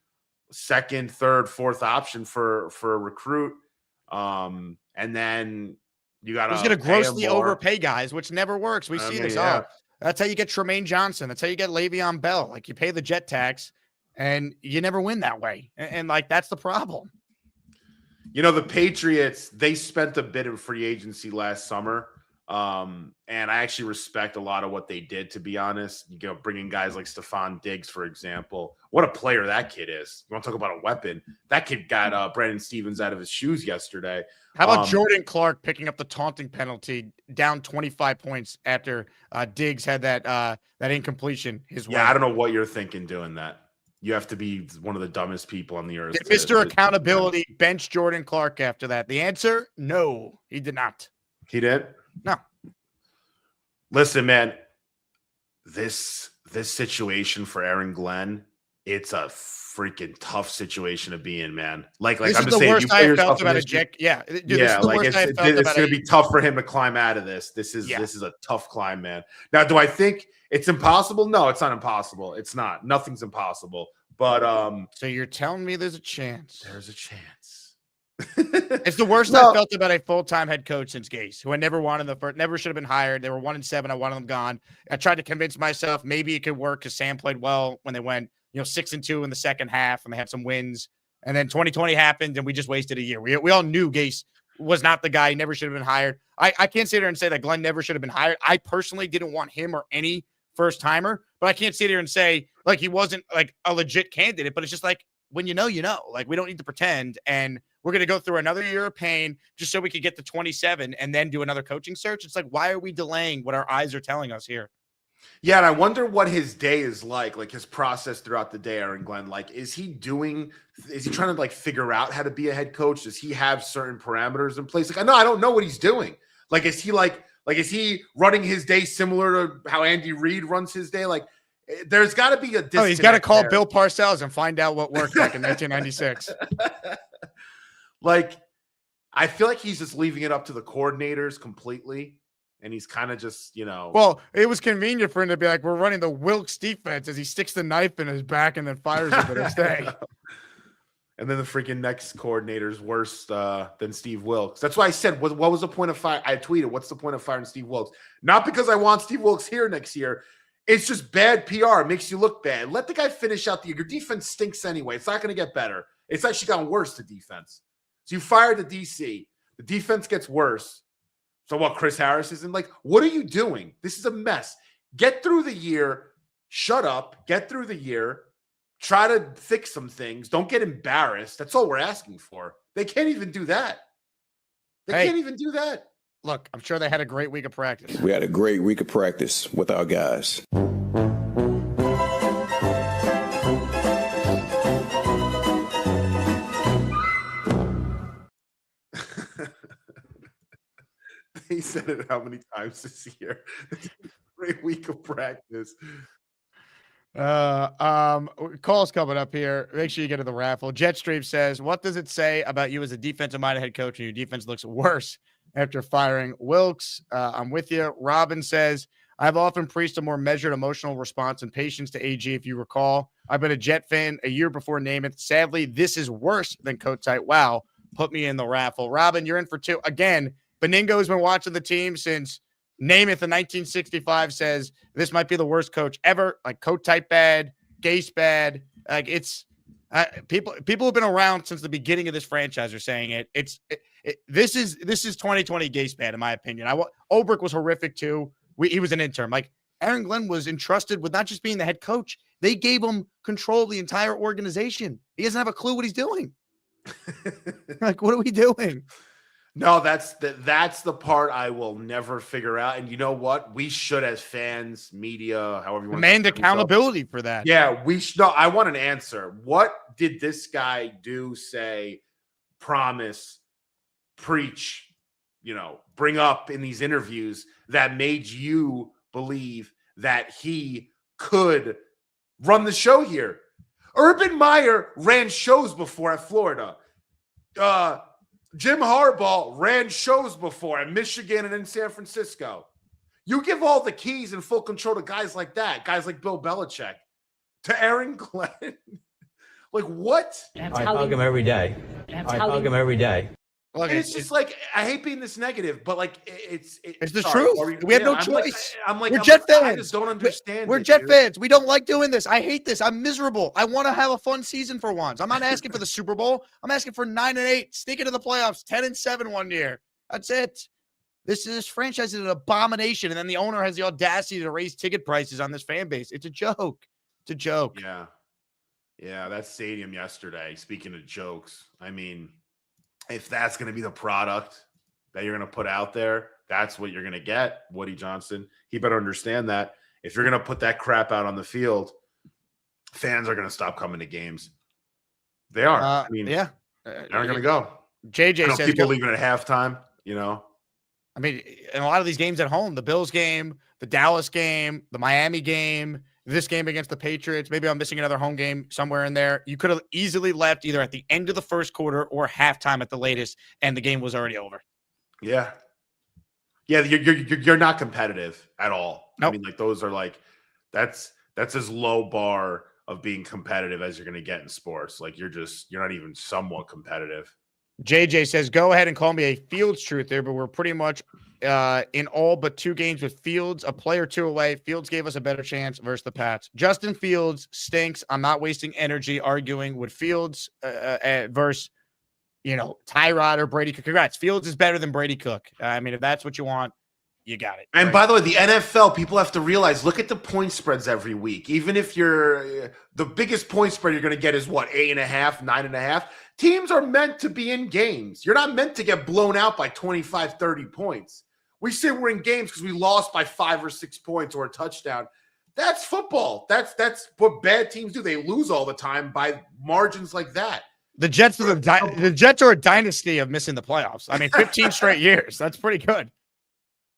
second, third, fourth option for a recruit. And then you got to. He's going to grossly overpay guys, which never works. We see this. Yeah. That's how you get Tremaine Johnson. That's how you get Le'Veon Bell. Like, you pay the jet tax, and you never win that way. And like, that's the problem. You know, the Patriots, they spent a bit in free agency last summer. And I actually respect a lot of what they did, to be honest. You know, bringing guys like Stephon Diggs, for example. What a player that kid is. You want to talk about a weapon? That kid got Brandon Stevens out of his shoes yesterday. How about Jordan Clark picking up the taunting penalty down 25 points after Diggs had that incompletion his way? Yeah, I don't know what you're thinking doing that. You have to be one of the dumbest people on the earth. Did Mr. Accountability bench Jordan Clark after that? The answer, no, he did not. He did? No. Listen, man, this situation for Aaron Glenn, it's a freaking tough situation to be in, man. Like I'm just saying, you play yourself about a Jack. Yeah, dude, yeah, like it's going to be tough for him to climb out of this. This is a tough climb, man. Now, do I think it's impossible? No, it's not impossible. It's not. Nothing's impossible. But so you're telling me there's a chance? There's a chance. It's the worst I felt about a full-time head coach since Gase, who I never wanted never should have been hired. They were 1-7. I wanted them gone. I tried to convince myself maybe it could work because Sam played well when they went, 6-2 in the second half, and they had some wins. And then 2020 happened, and we just wasted a year. We all knew Gase was not the guy. He never should have been hired. I can't sit here and say that Glenn never should have been hired. I personally didn't want him or any first-timer, but I can't sit here and say, like, he wasn't, like, a legit candidate. But it's just like, when you know, you know. Like, we don't need to pretend, and we're going to go through another year of pain just so we could get to 27 and then do another coaching search. It's like, why are we delaying what our eyes are telling us here? Yeah, and I wonder what his day is like his process throughout the day, Aaron Glenn. Like, is he trying to, like, figure out how to be a head coach? Does he have certain parameters in place? Like, I don't know what he's doing. Like, is he is he running his day similar to how Andy Reid runs his day? Like, there's got to be a disconnect. Oh, he's got to call Bill Parcells and find out what worked back in 1996. Like, I feel like he's just leaving it up to the coordinators completely. And he's kind of just, Well, it was convenient for him to be like, we're running the Wilkes defense as he sticks the knife in his back and then fires it the next day. And then the freaking next coordinator's worse than Steve Wilkes. That's why I said, what was the point of fire? I tweeted, what's the point of firing Steve Wilkes? Not because I want Steve Wilkes here next year. It's just bad PR. It makes you look bad. Let the guy finish out the year. Your defense stinks anyway. It's not going to get better. It's actually gotten worse, the defense. So you fired the DC. The defense gets worse. So what, Chris Harris isn't? Like, what are you doing? This is a mess. Get through the year. Shut up. Get through the year. Try to fix some things. Don't get embarrassed. That's all we're asking for. They can't even do that. They can't even do that. Look, I'm sure they had a great week of practice. We had a great week of practice with our guys. He said it how many times this year? Great week of practice. Calls coming up here. Make sure you get to the raffle. Jetstream says, what does it say about you as a defensive-minded head coach and your defense looks worse after firing Wilkes? I'm with you. Robin says, I've often preached a more measured emotional response and patience to AG, if you recall. I've been a Jet fan a year before Namath. Sadly, this is worse than coat tight. Wow. Put me in the raffle. Robin, you're in for two. Again, Beningo's been watching the team since Namath in 1965 says this might be the worst coach ever. Like coat type bad, Gase bad. Like it's people have been around since the beginning of this franchise are saying it. This is 2020 Gase bad in my opinion. Ulbrich was horrific too. He was an intern. Like Aaron Glenn was entrusted with not just being the head coach. They gave him control of the entire organization. He doesn't have a clue what he's doing. Like what are we doing? No, that's the part I will never figure out. And you know what? We should, as fans, media, however you want demand accountability for that. Yeah, we should. No, I want an answer. What did this guy do, say, promise, preach, bring up in these interviews that made you believe that he could run the show here? Urban Meyer ran shows before at Florida. Jim Harbaugh ran shows before in Michigan and in San Francisco. You give all the keys and full control to guys like that, guys like Bill Belichick, to Aaron Glenn. Like what? I hug him every day. I hug him every day. Look, it's just like, I hate being this negative, but like it's the truth. We have no choice. We're Jet fans. I just don't understand. We're Jet fans. We don't like doing this. I hate this. I'm miserable. I want to have a fun season for once. I'm not asking for the Super Bowl. I'm asking for 9-8, sneak into the playoffs, 10-7 one year. That's it. This franchise is an abomination, and then the owner has the audacity to raise ticket prices on this fan base. It's a joke. It's a joke. Yeah. That stadium yesterday. Speaking of jokes, I mean, if that's going to be the product that you're going to put out there, that's what you're going to get. Woody Johnson, he better understand that. If you're going to put that crap out on the field, fans are going to stop coming to games. They are. I mean, yeah, they're not going to go. JJ says people leaving at halftime. I mean, in a lot of these games at home, the Bills game, the Dallas game, the Miami game, this game against the Patriots, maybe I'm missing another home game somewhere in there. You could have easily left either at the end of the first quarter or halftime at the latest, and the game was already over. Yeah, you're not competitive at all. Nope. I mean, like those are like that's as low bar of being competitive as you're going to get in sports. Like you're not even somewhat competitive. JJ says, go ahead and call me a Fields truther, but we're pretty much in all but 2 games with Fields, a play or 2 away. Fields gave us a better chance versus the Pats. Justin Fields stinks. I'm not wasting energy arguing with Fields versus, Tyrod or Brady Cook. Congrats. Fields is better than Brady Cook. I mean, if that's what you want, you got it. And right? By the way, the NFL, people have to realize, look at the point spreads every week. Even if you're the biggest point spread you're going to get is what, 8.5, 9.5. Teams are meant to be in games. You're not meant to get blown out by 25, 30 points. We say we're in games because we lost by 5 or 6 points or a touchdown. That's football. That's what bad teams do. They lose all the time by margins like that. The Jets are a dynasty of missing the playoffs. I mean, 15 straight years. That's pretty good.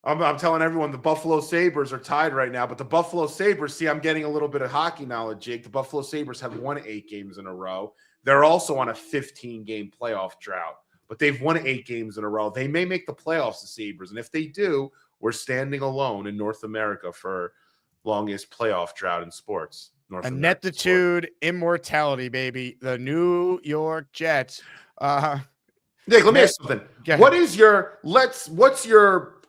I'm telling everyone the Buffalo Sabres are tied right now, but the Buffalo Sabres, see, I'm getting a little bit of hockey knowledge, Jake. The Buffalo Sabres have won 8 games in a row. They're also on a 15-game playoff drought, but they've won 8 games in a row. They may make the playoffs, the Sabres, and if they do, we're standing alone in North America for longest playoff drought in sports. Ineptitude, immortality, baby. The New York Jets. Nick, let me ask you something. What's your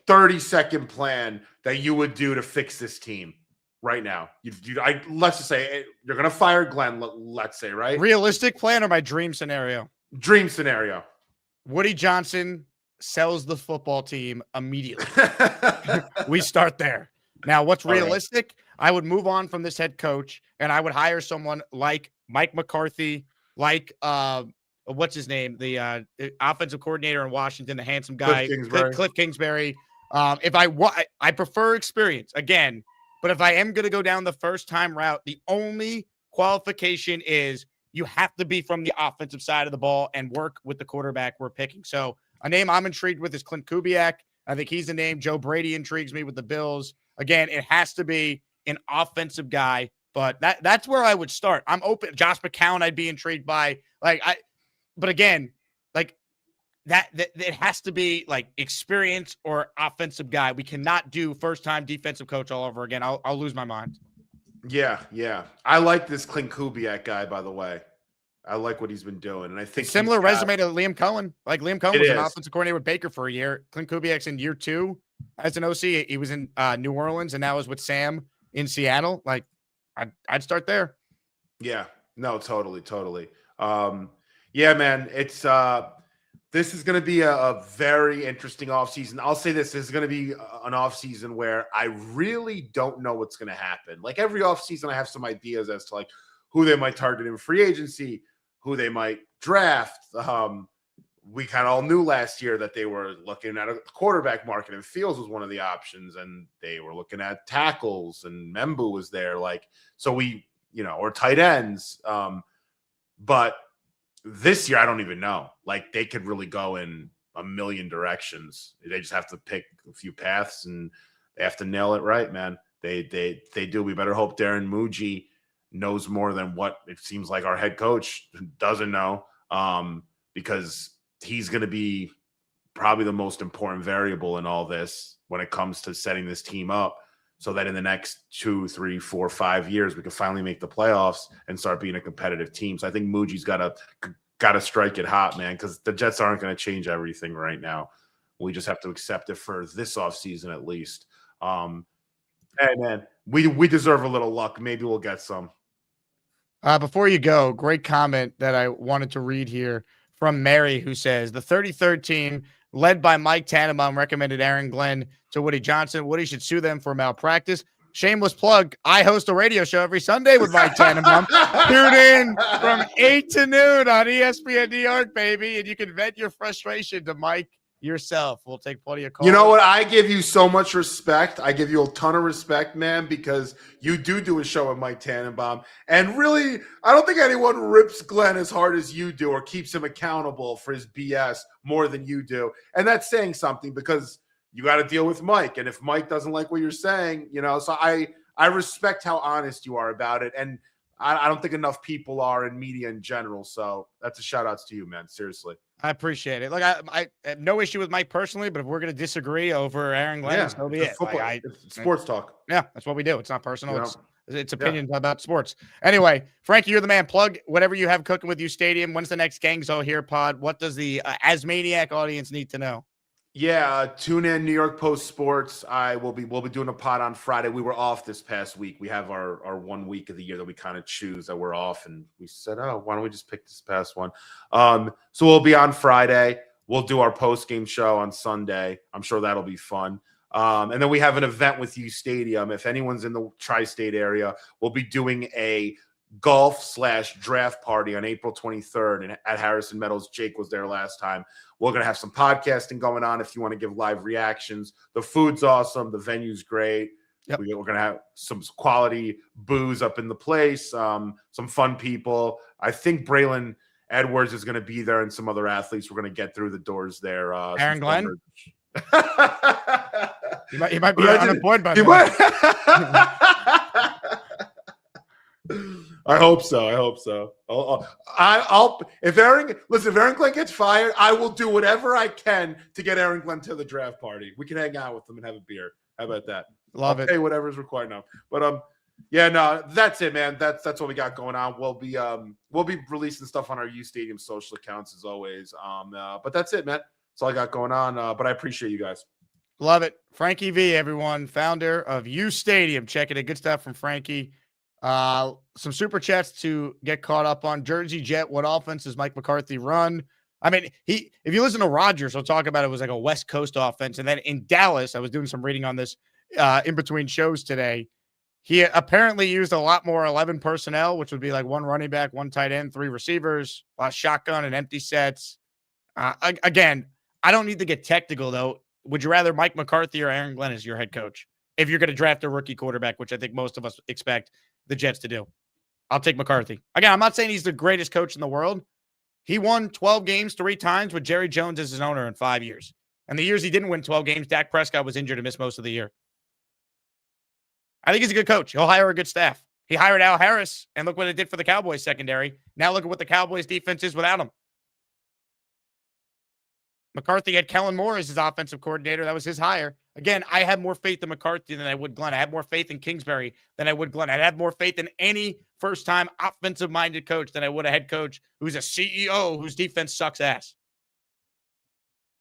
30-second plan that you would do to fix this team right now? Let's just say you're going to fire Glenn, let's say, right? Realistic plan or my dream scenario? Dream scenario. Woody Johnson sells the football team immediately. We start there. Now, what's realistic? I would move on from this head coach, and I would hire someone like Mike McCarthy, like what's his name? The offensive coordinator in Washington, the handsome guy, Cliff Kingsbury. If I prefer experience again, but if I am going to go down the first time route, the only qualification is you have to be from the offensive side of the ball and work with the quarterback we're picking. So a name I'm intrigued with is Clint Kubiak. I think he's the name. Joe Brady intrigues me with the Bills. Again, it has to be an offensive guy, but that's where I would start. I'm open. Josh McCown, I'd be intrigued by. But again, like that it has to be like experience or offensive guy. We cannot do first-time defensive coach all over again. I'll lose my mind. Yeah. I like this Clint Kubiak guy, by the way. I like what he's been doing, and I think similar resume to Liam Cohen. Like Liam Cohen was an offensive coordinator with Baker for a year. Clint Kubiak's in year 2 as an OC. He was in New Orleans, and now is with Sam in Seattle. Like, I'd start there. Yeah, no, totally. Yeah, man, it's this is going to be a very interesting offseason. I'll say this is going to be an offseason where I really don't know what's going to happen. Like every offseason, I have some ideas as to like who they might target in free agency, who they might draft. We kind of all knew last year that they were looking at a quarterback market, and Fields was one of the options, and they were looking at tackles, and Membu was there. Like, so we, or tight ends. But this year, I don't even know. Like, they could really go in a million directions. They just have to pick a few paths, and they have to nail it right, man. They do. We better hope Darren Muji knows more than what it seems like our head coach doesn't know, because he's going to be probably the most important variable in all this when it comes to setting this team up so that in the next 2, 3, 4, 5 years, we can finally make the playoffs and start being a competitive team. So I think Muji's got to strike it hot, man, because the Jets aren't going to change everything right now. We just have to accept it for this offseason at least. Hey, man, we deserve a little luck. Maybe we'll get some. Before you go, great comment that I wanted to read here from Mary, who says, the 33rd team, led by Mike Tannenbaum, recommended Aaron Glenn to Woody Johnson. Woody should sue them for malpractice. Shameless plug. I host a radio show every Sunday with Mike Tannenbaum. Tune in from 8 to noon on ESPN New York, baby, and you can vent your frustration to Mike yourself. We'll take plenty of calls. You know what? I give you so much respect. I give you a ton of respect, man, because you do a show with Mike Tannenbaum. And really, I don't think anyone rips Glenn as hard as you do or keeps him accountable for his BS more than you do. And that's saying something, because you got to deal with Mike. And if Mike doesn't like what you're saying, so I respect how honest you are about it. And I don't think enough people are in media in general. So that's a shout outs to you, man. Seriously. I appreciate it. Like I have no issue with Mike personally, but if we're going to disagree over Aaron Glenn, so be it. It's sports talk. Yeah, that's what we do. It's not personal. It's opinions about sports. Anyway, Frankie, you're the man. Plug whatever you have cooking with uStadium. When's the next Gangs All Here pod? What does the Asmaniac audience need to know? Yeah, tune in New York Post Sports. We'll be doing a pod on Friday. We were off this past week. We have our 1 week of the year that we kind of choose that we're off, and we said, why don't we just pick this past one? So we'll be on Friday. We'll do our post game show on Sunday. I'm sure that'll be fun. And then we have an event with uStadium. If anyone's in the tri-state area, we'll be doing a golf/draft party on April 23rd at Harrison Meadows. Jake was there last time. We're going to have some podcasting going on if you want to give live reactions. The food's awesome. The venue's great. Yep. We're going to have some quality booze up in the place, some fun people. I think Braylon Edwards is going to be there and some other athletes. We're going to get through the doors there. Aaron Glenn? He might be unemployed by now. I hope so. I'll if Aaron Glenn gets fired, I will do whatever I can to get Aaron Glenn to the draft party. We can hang out with him and have a beer. How about that? Love it. Hey, whatever is required now. But yeah, no, that's it, man. That's what we got going on. We'll be releasing stuff on our uStadium social accounts as always. But that's it, man. That's all I got going on. But I appreciate you guys. Love it. Frankie V, everyone, founder of uStadium. Check it out. Good stuff from Frankie. Some super chats to get caught up on. Jersey Jet, what offense does Mike McCarthy run? I mean, if you listen to Rodgers, he'll talk about it was like a West Coast offense. And then in Dallas, I was doing some reading on this in between shows today. He apparently used a lot more 11 personnel, which would be like 1 running back, 1 tight end, 3 receivers, a lot of shotgun and empty sets. Again, I don't need to get technical, though. Would you rather Mike McCarthy or Aaron Glenn as your head coach? If you're going to draft a rookie quarterback, which I think most of us expect the Jets to do. I'll take McCarthy. Again, I'm not saying he's the greatest coach in the world. He won 12 games 3 times with Jerry Jones as his owner in 5 years. And the years he didn't win 12 games, Dak Prescott was injured and missed most of the year. I think he's a good coach. He'll hire a good staff. He hired Al Harris, and look what it did for the Cowboys secondary. Now look at what the Cowboys defense is without him. McCarthy had Kellen Moore as his offensive coordinator. That was his hire. Again, I have more faith in McCarthy than I would Glenn. I have more faith in Kingsbury than I would Glenn. I'd have more faith in any first-time offensive-minded coach than I would a head coach who's a CEO whose defense sucks ass.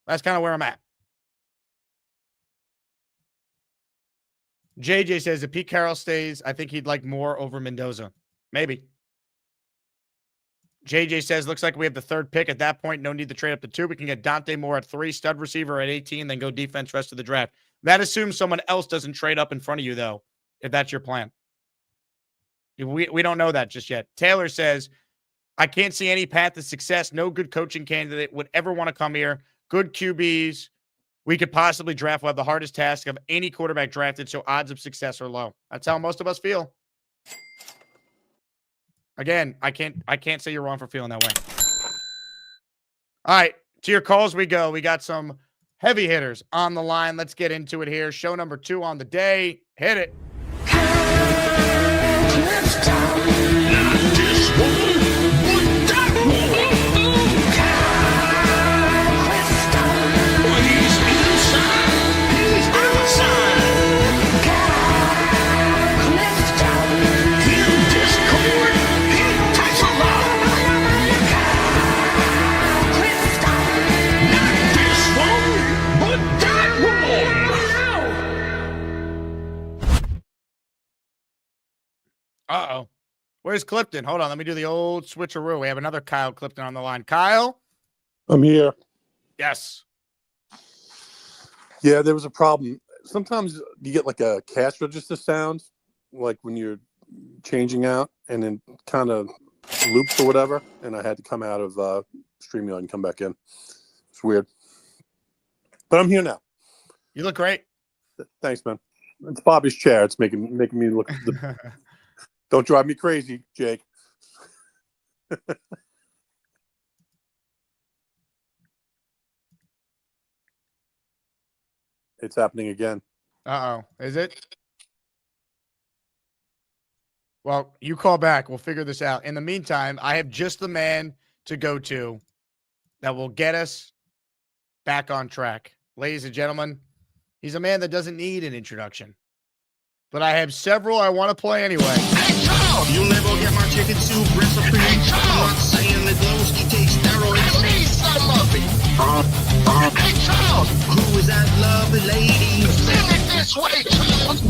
That's kind of where I'm at. JJ says if Pete Carroll stays, I think he'd like Moore over Mendoza. Maybe. JJ says, looks like we have the 3rd pick. At that point, no need to trade up to 2. We can get Dante Moore at 3, stud receiver at 18, then go defense rest of the draft. That assumes someone else doesn't trade up in front of you, though, if that's your plan. We don't know that just yet. Taylor says, I can't see any path to success. No good coaching candidate would ever want to come here. Good QBs. We could possibly draft. We'll have the hardest task of any quarterback drafted, so odds of success are low. That's how most of us feel. Again, I can't say you're wrong for feeling that way. All right, to your calls we go. We got some heavy hitters on the line. Let's get into it here. Show number 2 on the day. Hit it. Uh-oh. Where's Clifton? Hold on. Let me do the old switcheroo. We have another Kyle Clifton on the line. Kyle? I'm here. Yes. Yeah, there was a problem. Sometimes you get like a cash register sound, like when you're changing out, and then kind of loops or whatever, and I had to come out of StreamYard and come back in. It's weird. But I'm here now. You look great. Thanks, man. It's Bobby's chair. It's making me look... Don't drive me crazy, Jake. It's happening again. Uh-oh. Is it? Well, you call back. We'll figure this out. In the meantime, I have just the man to go to that will get us back on track. Ladies and gentlemen, he's a man that doesn't need an introduction. But I have several I want to play anyway. Hey, Charles! You'll never get my chicken soup recipe. Hey, Charles! I'm not saying that Glowski takes steroids. Please, some of it. Hey, Charles! Who is that lovely lady? Send it this way, Charles!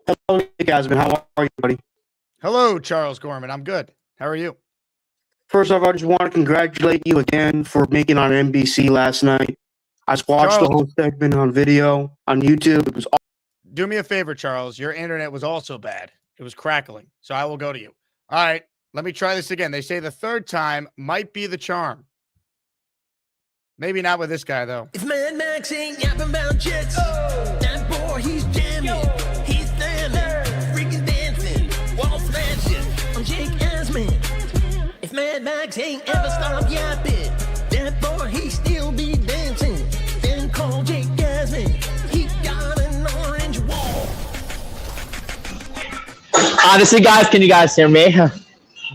Hello, Nick Asman. How are you, buddy? Hello, Charles Gorman. I'm good. How are you? First off, I just want to congratulate you again for making on NBC last night. I watched the whole segment on video on YouTube. It was awesome. Do me a favor, Charles. Your internet was also bad. It was crackling. So I will go to you. All right. Let me try this again. They say the 3rd time might be the charm. Maybe not with this guy, though. If Mad Max ain't yapping about jets, that boy, he's jamming. He's slamming, freaking dancing, wall smashing. I'm Jake Asman. If Mad Max ain't ever stopped yapping, that boy, he still be dancing. Then call Jake Asman. He got an orange wall. Honestly, guys, can you guys hear me?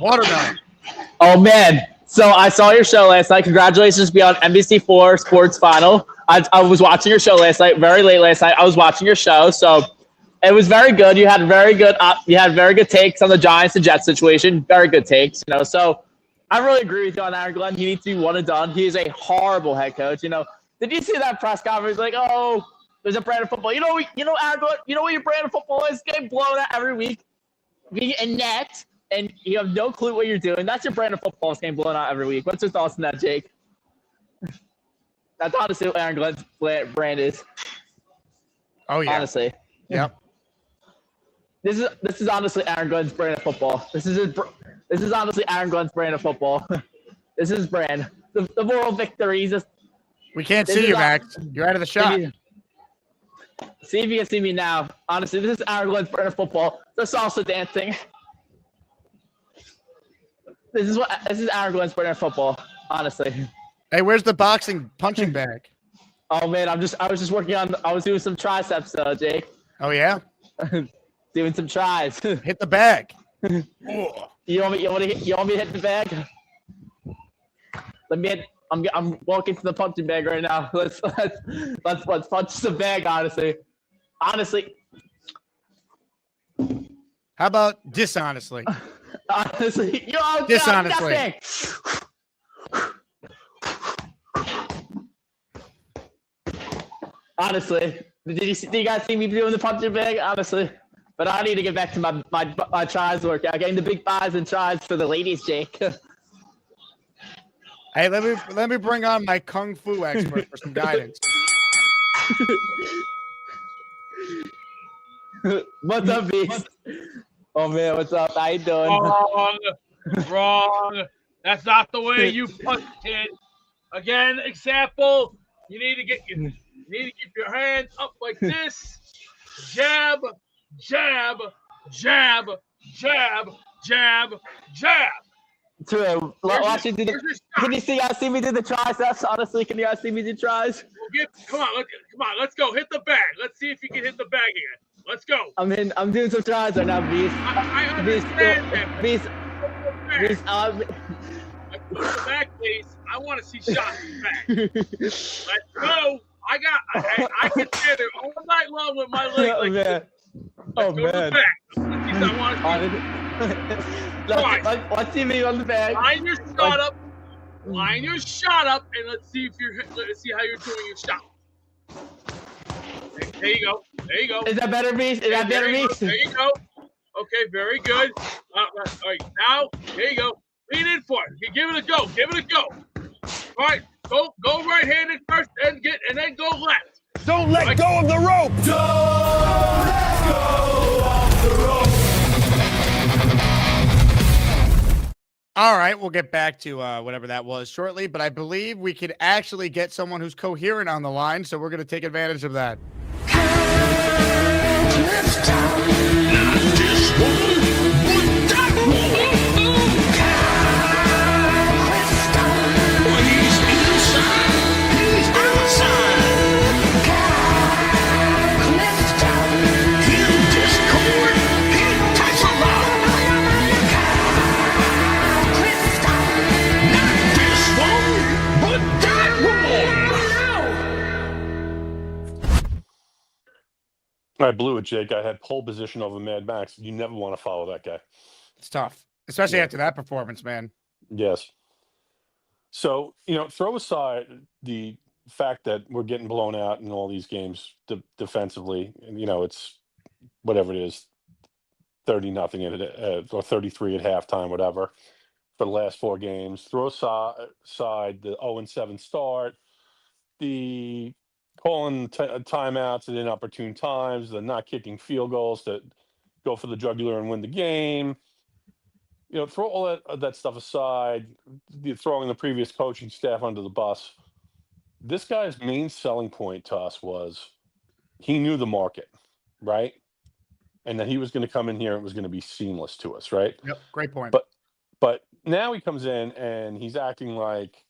Watermelon. Oh, man. So I saw your show last night. Congratulations to be on NBC4 Sports Final. I was watching your show last night, very late last night. I was watching your show, so it was very good. You had very good takes on the Giants and Jets situation. Very good takes, you know. So I really agree with you on Aaron Glenn. He needs to be one and done. He is a horrible head coach. You know, did you see that press conference? Like, oh, there's a brand of football. You know, Aaron Glenn. You know what your brand of football is? Getting blown out every week, being inept. And you have no clue what you're doing. That's your brand of football, is getting blown out every week. What's your thoughts on that, Jake? That's honestly what Aaron Glenn's brand is. Oh, yeah. Honestly. Yep. This is honestly Aaron Glenn's brand of football. This is honestly Aaron Glenn's brand of football. This is his brand. The moral victory. We can't see you, Max. You're out of the shot. See if you can see me now. Honestly, this is Aaron Glenn's brand of football. The salsa dancing. This is Aaron Glenn's brand of football. Honestly. Hey, where's the boxing punching bag? Oh man, I was just working on. I was doing some triceps, Jake. Oh yeah. Doing some tries. Hit the bag. You want me to hit the bag? Let me hit. I'm walking to the punching bag right now. Let's punch the bag. Honestly. How about dishonestly? Honestly, dishonestly. Honestly, did you guys see me doing the punching bag? Honestly, but I need to get back to my tries workout. Getting the big buys and tries for the ladies, Jake. Hey, let me bring on my kung fu expert for some guidance. What's up, Beast? Oh man, what's up? How you doing? Wrong. That's not the way you punch, kid. Again, example. You need to keep your hands up like this. Jab, jab, jab, jab, jab, jab. True. Watch you do can you guys see me do the triceps? Honestly, can you guys see me do tries? Come on, let's go. Hit the bag. Let's see if you can hit the bag again. Let's go. I'm doing some tries right now, Beast. I understand that. Beast. I put the back, please. I want to see shots in the back. Let's go. I can stand there all night long with my leg like this. Oh man. To the back. Let's see me on the bag. Line your shot up, and let's see how you're doing your shot. There you go. There you go. Is that better, Beast? Is that better, Beast? There you go. Okay, very good. All right, now there you go. Lean in for it. Give it a go. Give it a go. All right, go right-handed first, and then go left. Don't let go of the rope. Don't let go of the rope. All right, we'll get back to whatever that was shortly, but I believe we could actually get someone who's coherent on the line, so we're going to take advantage of that. I blew it, Jake. I had pole position over Mad Max. You never want to follow that guy. It's tough, especially after that performance, man. Yes. So, throw aside the fact that we're getting blown out in all these games defensively. And, it's whatever it is, 30-0 or 33 at halftime, whatever, for the last 4 games. Throw aside the 0-7 start, the calling timeouts at inopportune times, the not kicking field goals that go for the jugular and win the game. Throw all that stuff aside, throwing the previous coaching staff under the bus. This guy's main selling point to us was he knew the market, right? And that he was going to come in here and it was going to be seamless to us, right? Yep, great point. But now he comes in and he's acting like,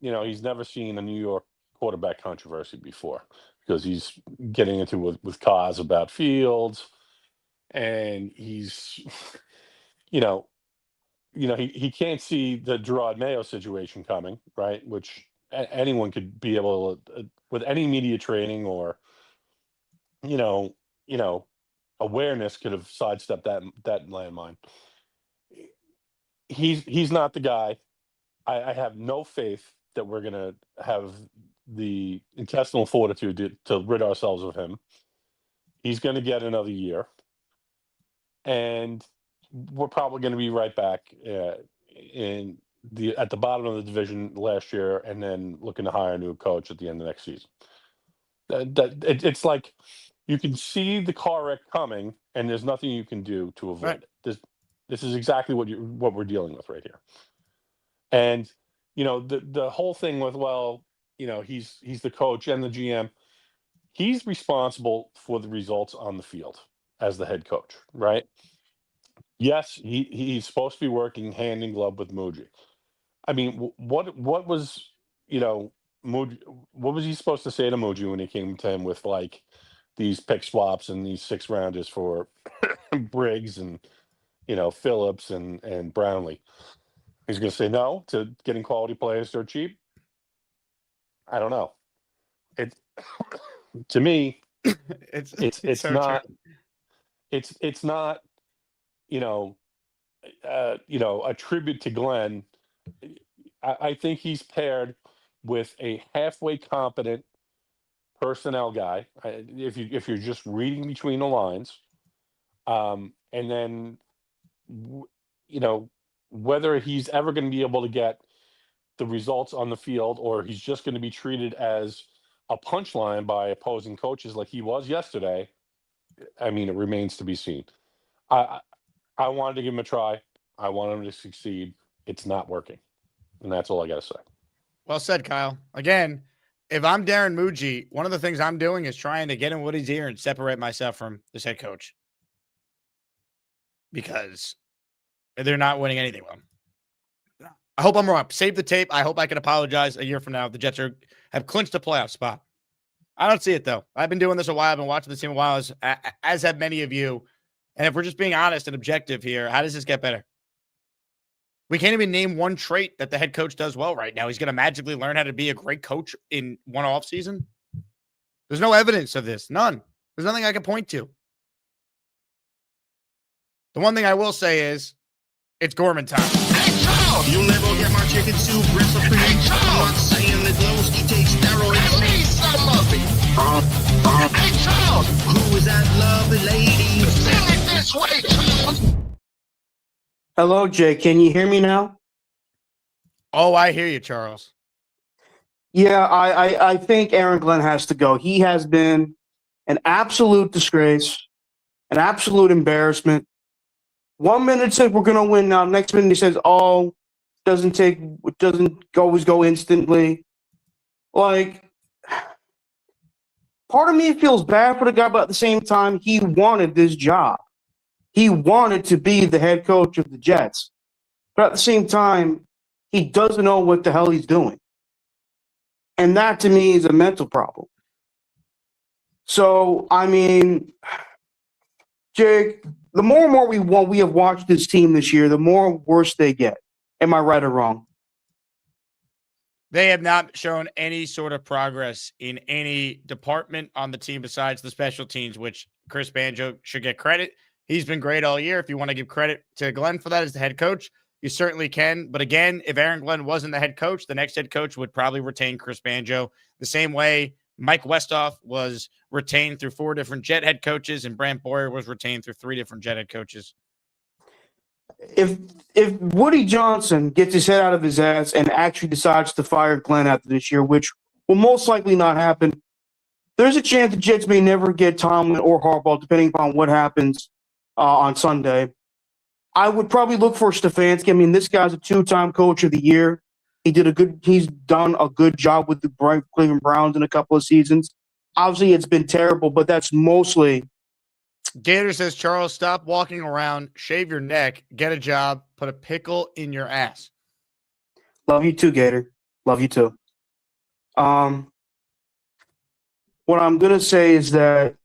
he's never seen a New York quarterback controversy before, because he's getting into with Kaz about Fields, and he's he can't see the Gerard Mayo situation coming, right? Which anyone could be able to, with any media training or awareness, could have sidestepped that landmine. He's not the guy. I have no faith that we're gonna have the intestinal fortitude to rid ourselves of him. He's going to get another year, and we're probably going to be right back at the bottom of the division last year, and then looking to hire a new coach at the end of next season. It's like you can see the car wreck coming, and there's nothing you can do to avoid it. This is exactly what we're dealing with right here. And the whole thing with he's the coach and the GM. He's responsible for the results on the field as the head coach, right? Yes, he's supposed to be working hand in glove with Muji. I mean, what was Muji, what was he supposed to say to Muji when he came to him with like these pick swaps and these 6-rounders for Briggs and Phillips and Brownlee? He's going to say no to getting quality players so cheap. I don't know. To me, it's so not true. It's not a tribute to Glenn. I think he's paired with a halfway competent personnel guy. If you're just reading between the lines, and then whether he's ever going to be able to get the results on the field, or he's just going to be treated as a punchline by opposing coaches like he was yesterday, I mean, it remains to be seen. I wanted to give him a try. I want him to succeed. It's not working. And that's all I got to say. Well said, Kyle. Again, if I'm Darren Muji, one of the things I'm doing is trying to get in Woody's ear and separate myself from this head coach. Because they're not winning anything well. I hope I'm wrong. Save the tape. I hope I can apologize a year from now if the Jets have clinched a playoff spot. I don't see it, though. I've been doing this a while. I've been watching the team a while, as have many of you. And if we're just being honest and objective here, how does this get better? We can't even name one trait that the head coach does well right now. He's going to magically learn how to be a great coach in one off season. There's no evidence of this. None. There's nothing I can point to. The one thing I will say is it's Gorman time. You'll never get my chicken soup recipe. I'm not saying that Glowski takes steroids. Need some of it. Hey, Charles. Who is that lovely lady? Send it this way, Charles. Hello, Jay. Can you hear me now? Oh, I hear you, Charles. Yeah, I think Aaron Glenn has to go. He has been an absolute disgrace, an absolute embarrassment. 1 minute said we're gonna win now. Next minute he says, "Oh, doesn't always go instantly." Like, part of me feels bad for the guy, but at the same time, he wanted this job. He wanted to be the head coach of the Jets, but at the same time, he doesn't know what the hell he's doing, and that to me is a mental problem. So, I mean, Jake, the more and more we have watched this team this year, the more worse they get. Am I right or wrong? They have not shown any sort of progress in any department on the team besides the special teams, which Chris Banjo should get credit. He's been great all year. If you want to give credit to Glenn for that as the head coach, you certainly can. But again, if Aaron Glenn wasn't the head coach, the next head coach would probably retain Chris Banjo the same way Mike Westhoff was retained through 4 different Jet head coaches, and Brant Boyer was retained through 3 different Jet head coaches. If Woody Johnson gets his head out of his ass and actually decides to fire Glenn after this year, which will most likely not happen, there's a chance the Jets may never get Tomlin or Harbaugh, depending upon what happens on Sunday. I would probably look for Stefanski. I mean, this guy's a 2-time coach of the year. He's done a good job with the Cleveland Browns in a couple of seasons. Obviously, it's been terrible, but that's mostly. Gator says, Charles, stop walking around, shave your neck, get a job, put a pickle in your ass. Love you too, Gator. Love you too. What I'm going to say is that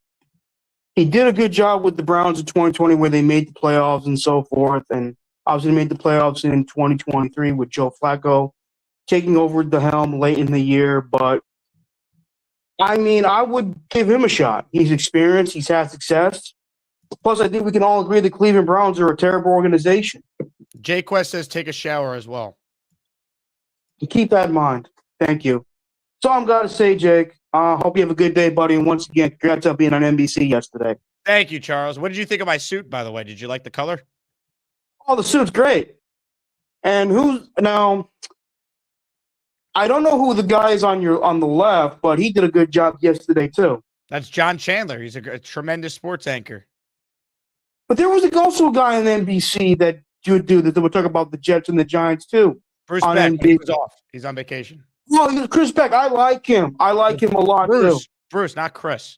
he did a good job with the Browns in 2020 where they made the playoffs and so forth, and obviously made the playoffs in 2023 with Joe Flacco taking over the helm late in the year. But, I mean, I would give him a shot. He's experienced. He's had success. Plus, I think we can all agree the Cleveland Browns are a terrible organization. Jay Quest says take a shower as well. Keep that in mind. Thank you. That's all I'm going to say, Jake. Hope you have a good day, buddy. And once again, congrats on being on NBC yesterday. Thank you, Charles. What did you think of my suit, by the way? Did you like the color? Oh, the suit's great. And now, I don't know who the guy is on the left, but he did a good job yesterday too. That's John Chandler. He's a tremendous sports anchor. But there was also a guy on NBC that you would do that would talk about the Jets and the Giants too. Bruce on Beck. NBC. He was off. He's on vacation. No, Chris Beck. I like him. I like him a lot too. Bruce, not Chris.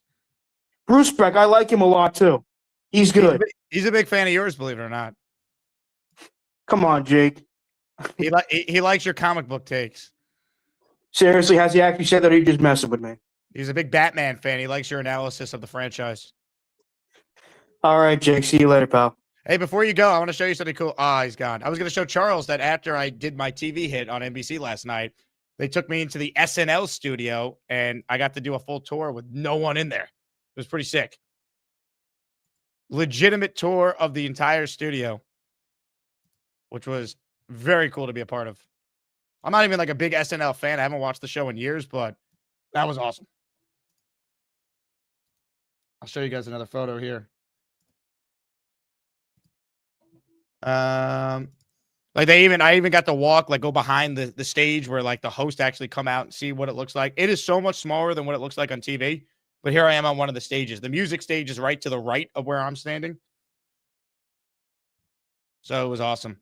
Bruce Beck. I like him a lot too. He's good. He's a big fan of yours, believe it or not. Come on, Jake. He likes your comic book takes. Seriously, has he actually said that, or are you just messing with me? He's a big Batman fan. He likes your analysis of the franchise. All right, Jake. See you later, pal. Hey, before you go, I want to show you something cool. He's gone. I was going to show Charles that after I did my TV hit on NBC last night, they took me into the SNL studio, and I got to do a full tour with no one in there. It was pretty sick. Legitimate tour of the entire studio, which was very cool to be a part of. I'm not even like a big SNL fan. I haven't watched the show in years, but that was awesome. I'll show you guys another photo here. I even got to walk, like go behind the stage where like the host actually come out and see what it looks like. It is so much smaller than what it looks like on TV. But here I am on one of the stages. The music stage is right to the right of where I'm standing. So it was awesome.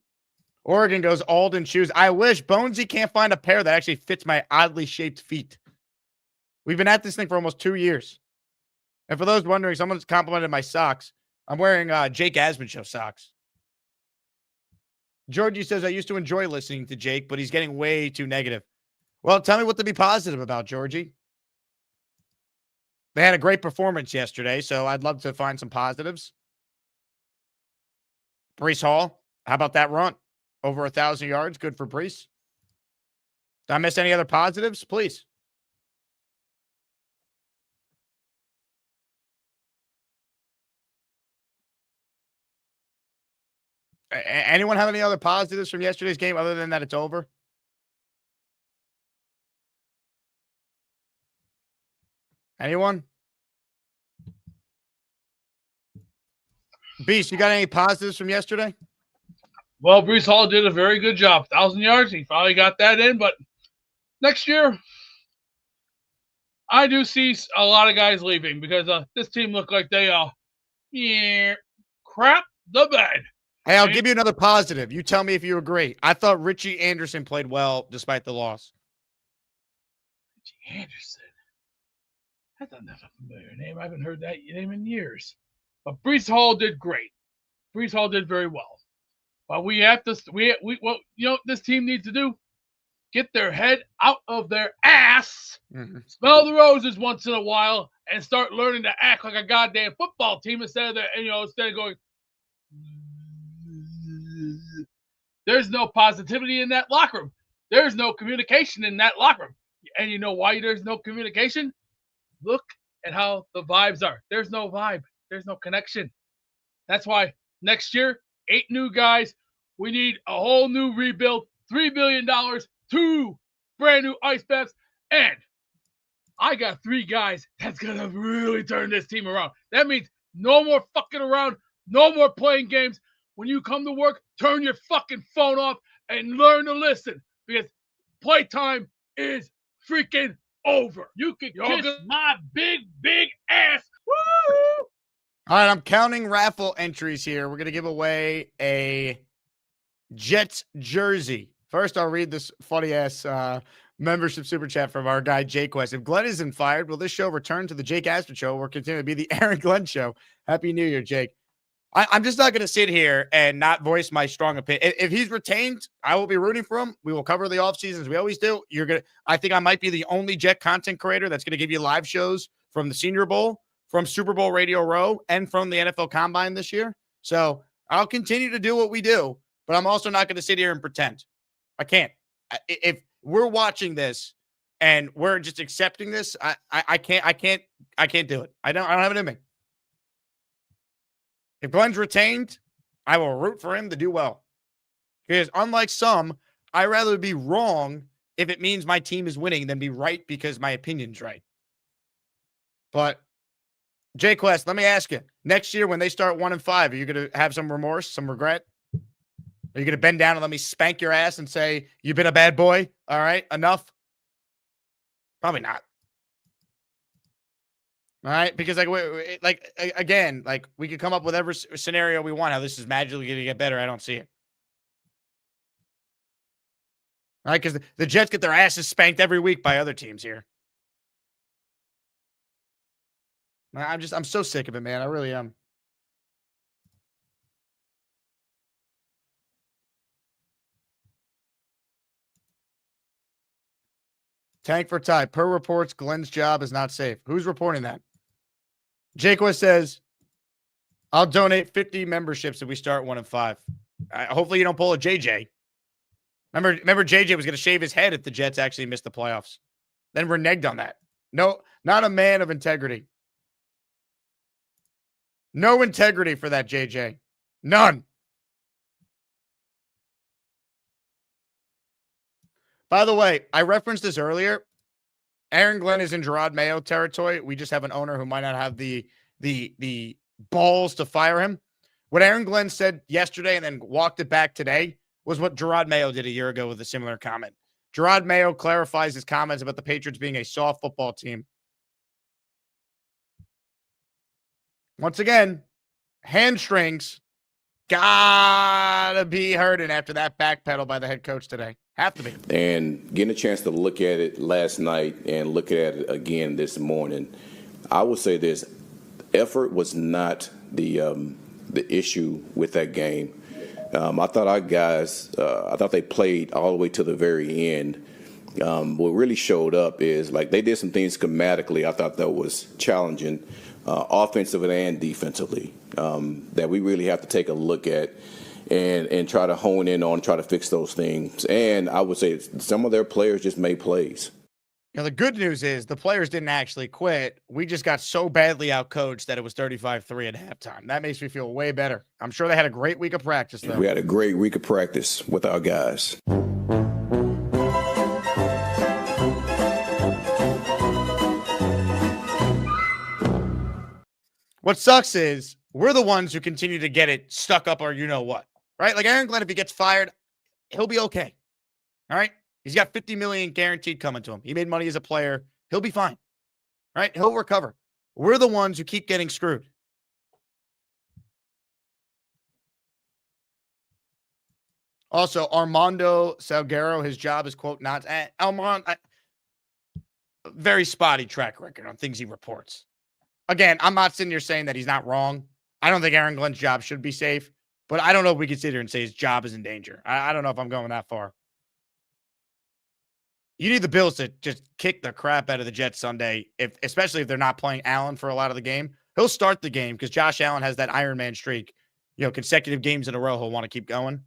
Oregon goes Alden shoes. I wish Bonesy can't find a pair that actually fits my oddly shaped feet. We've been at this thing for almost 2 years. And for those wondering, someone's complimented my socks. I'm wearing Jake Asman Show socks. Georgie says, I used to enjoy listening to Jake, but he's getting way too negative. Well, tell me what to be positive about, Georgie. They had a great performance yesterday, so I'd love to find some positives. Breece Hall, how about that run? Over 1,000 yards, good for Breece. Did I miss any other positives? Please. Anyone have any other positives from yesterday's game other than that it's over? Anyone? Beast, you got any positives from yesterday? Well, Breece Hall did a very good job. 1,000 yards, he finally got that in. But next year, I do see a lot of guys leaving because this team looked like they crap the bed. Hey, I'll give you another positive. You tell me if you agree. I thought Richie Anderson played well despite the loss. Richie Anderson. That's not a familiar name. I haven't heard that name in years. But Breece Hall did great. Breece Hall did very well. But we have to, what this team needs to do, get their head out of their ass, smell the roses once in a while, and start learning to act like a goddamn football team instead of going. There's no positivity in that locker room. There's no communication in that locker room. And you know why there's no communication? Look at how the vibes are. There's no vibe. There's no connection. That's why next year, 8 new guys. We need a whole new rebuild. $3 billion, 2 brand new ice baths. And I got 3 guys that's going to really turn this team around. That means no more fucking around. No more playing games. When you come to work, turn your fucking phone off and learn to listen because playtime is freaking over. You can kiss my big ass. Woo! All right, I'm counting raffle entries here. We're going to give away a Jets jersey. First, I'll read this funny-ass membership super chat from our guy, Jake West. If Glenn isn't fired, will this show return to the Jake Asman Show or continue to be the Aaron Glenn Show? Happy New Year, Jake. I'm just not going to sit here and not voice my strong opinion. If he's retained, I will be rooting for him. We will cover the off seasons. We always do. I think I might be the only Jet content creator that's going to give you live shows from the Senior Bowl, from Super Bowl Radio Row, and from the NFL Combine this year. So I'll continue to do what we do, but I'm also not going to sit here and pretend. I can't. If we're watching this and we're just accepting this, I can't do it. I don't have it in me. If Glenn's retained, I will root for him to do well. Because unlike some, I'd rather be wrong if it means my team is winning than be right because my opinion's right. But, Jay Quest, let me ask you. Next year when they start 1-5, are you going to have some remorse, some regret? Are you going to bend down and let me spank your ass and say, you've been a bad boy? All right, enough? Probably not. All right, because again, we could come up with every scenario we want. How this is magically going to get better, I don't see it. All right, because the Jets get their asses spanked every week by other teams here. I'm so sick of it, man. I really am. Tank for tie. Per reports, Glenn's job is not safe. Who's reporting that? Jake West says, I'll donate 50 memberships if we start 1-5. Hopefully you don't pull a JJ. Remember JJ was going to shave his head if the Jets actually missed the playoffs. Then reneged on that. No, not a man of integrity. No integrity for that JJ. None. By the way, I referenced this earlier. Aaron Glenn is in Gerard Mayo territory. We just have an owner who might not have the balls to fire him. What Aaron Glenn said yesterday and then walked it back today was what Gerard Mayo did a year ago with a similar comment. Gerard Mayo clarifies his comments about the Patriots being a soft football team. Once again, hamstrings gotta be hurting after that backpedal by the head coach today. Have to be. And getting a chance to look at it last night and look at it again this morning, I would say this: effort was not the issue with that game. I thought our guys, I thought they played all the way to the very end. What really showed up is they did some things schematically. I thought that was challenging, offensively and defensively, that we really have to take a look at and try to hone in on, try to fix those things. And I would say some of their players just made plays. The good news is the players didn't actually quit. We just got so badly outcoached that it was 35-3 at halftime. That makes me feel way better. I'm sure they had a great week of practice, though. We had a great week of practice with our guys. What sucks is we're the ones who continue to get it stuck up or you-know-what, right? Like Aaron Glenn, if he gets fired, he'll be okay, all right? He's got $50 million guaranteed coming to him. He made money as a player. He'll be fine. Right? He'll recover. We're the ones who keep getting screwed. Also, Armando Salguero, his job is, quote, not... very spotty track record on things he reports. Again, I'm not sitting here saying that he's not wrong. I don't think Aaron Glenn's job should be safe, but I don't know if we can sit here and say his job is in danger. I don't know if I'm going that far. You need the Bills to just kick the crap out of the Jets Sunday, especially if they're not playing Allen for a lot of the game. He'll start the game because Josh Allen has that Iron Man streak. Consecutive games in a row, he'll want to keep going.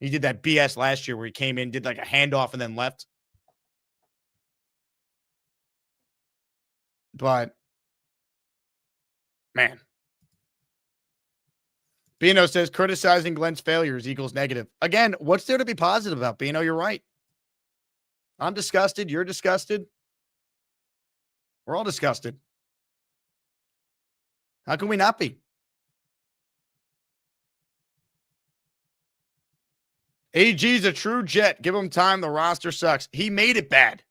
He did that BS last year where he came in, did like a handoff, and then left. But, man. Bino says, criticizing Glenn's failures equals negative. Again, what's there to be positive about, Bino? You're right. I'm disgusted. You're disgusted. We're all disgusted. How can we not be? AG's a true Jet. Give him time. The roster sucks. He made it bad.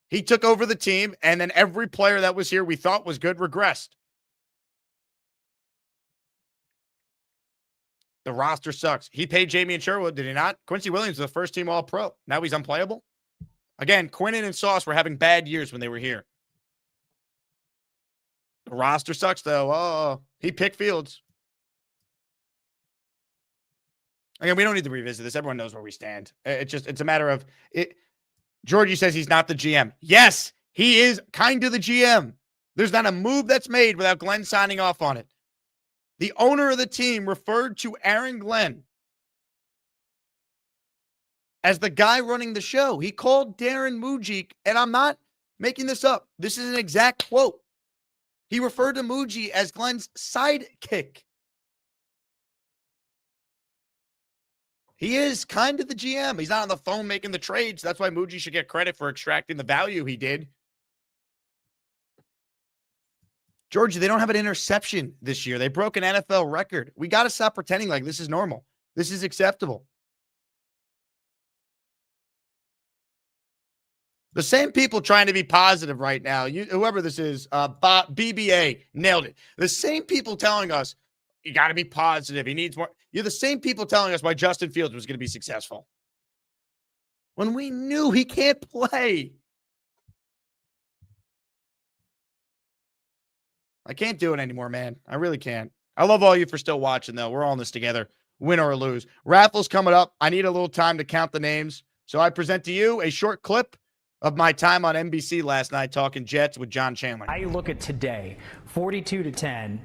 He took over the team, and then every player that was here we thought was good regressed. The roster sucks. He paid Jamie and Sherwood, did he not? Quincy Williams was the first team All-Pro. Now he's unplayable. Again, Quinnen and Sauce were having bad years when they were here. The roster sucks, though. Oh, he picked Fields. Again, we don't need to revisit this. Everyone knows where we stand. It's a matter of it. Georgie says he's not the GM. Yes, he is kind of the GM. There's not a move that's made without Glenn signing off on it. The owner of the team referred to Aaron Glenn as the guy running the show. He called Darren Mujik, and I'm not making this up. This is an exact quote. He referred to Muji as Glenn's sidekick. He is kind of the GM. He's not on the phone making the trades. That's why Muji should get credit for extracting the value he did. Georgia, they don't have an interception this year. They broke an NFL record. We got to stop pretending like this is normal. This is acceptable. The same people trying to be positive right now, whoever this is, BBA, nailed it. The same people telling us, you got to be positive. He needs more. You're the same people telling us why Justin Fields was going to be successful. When we knew he can't play. I can't do it anymore, man. I really can't. I love all you for still watching, though. We're all in this together, win or lose. Raffle's coming up. I need a little time to count the names. So I present to you a short clip of my time on NBC last night talking Jets with John Chandler. I look at today, 42-10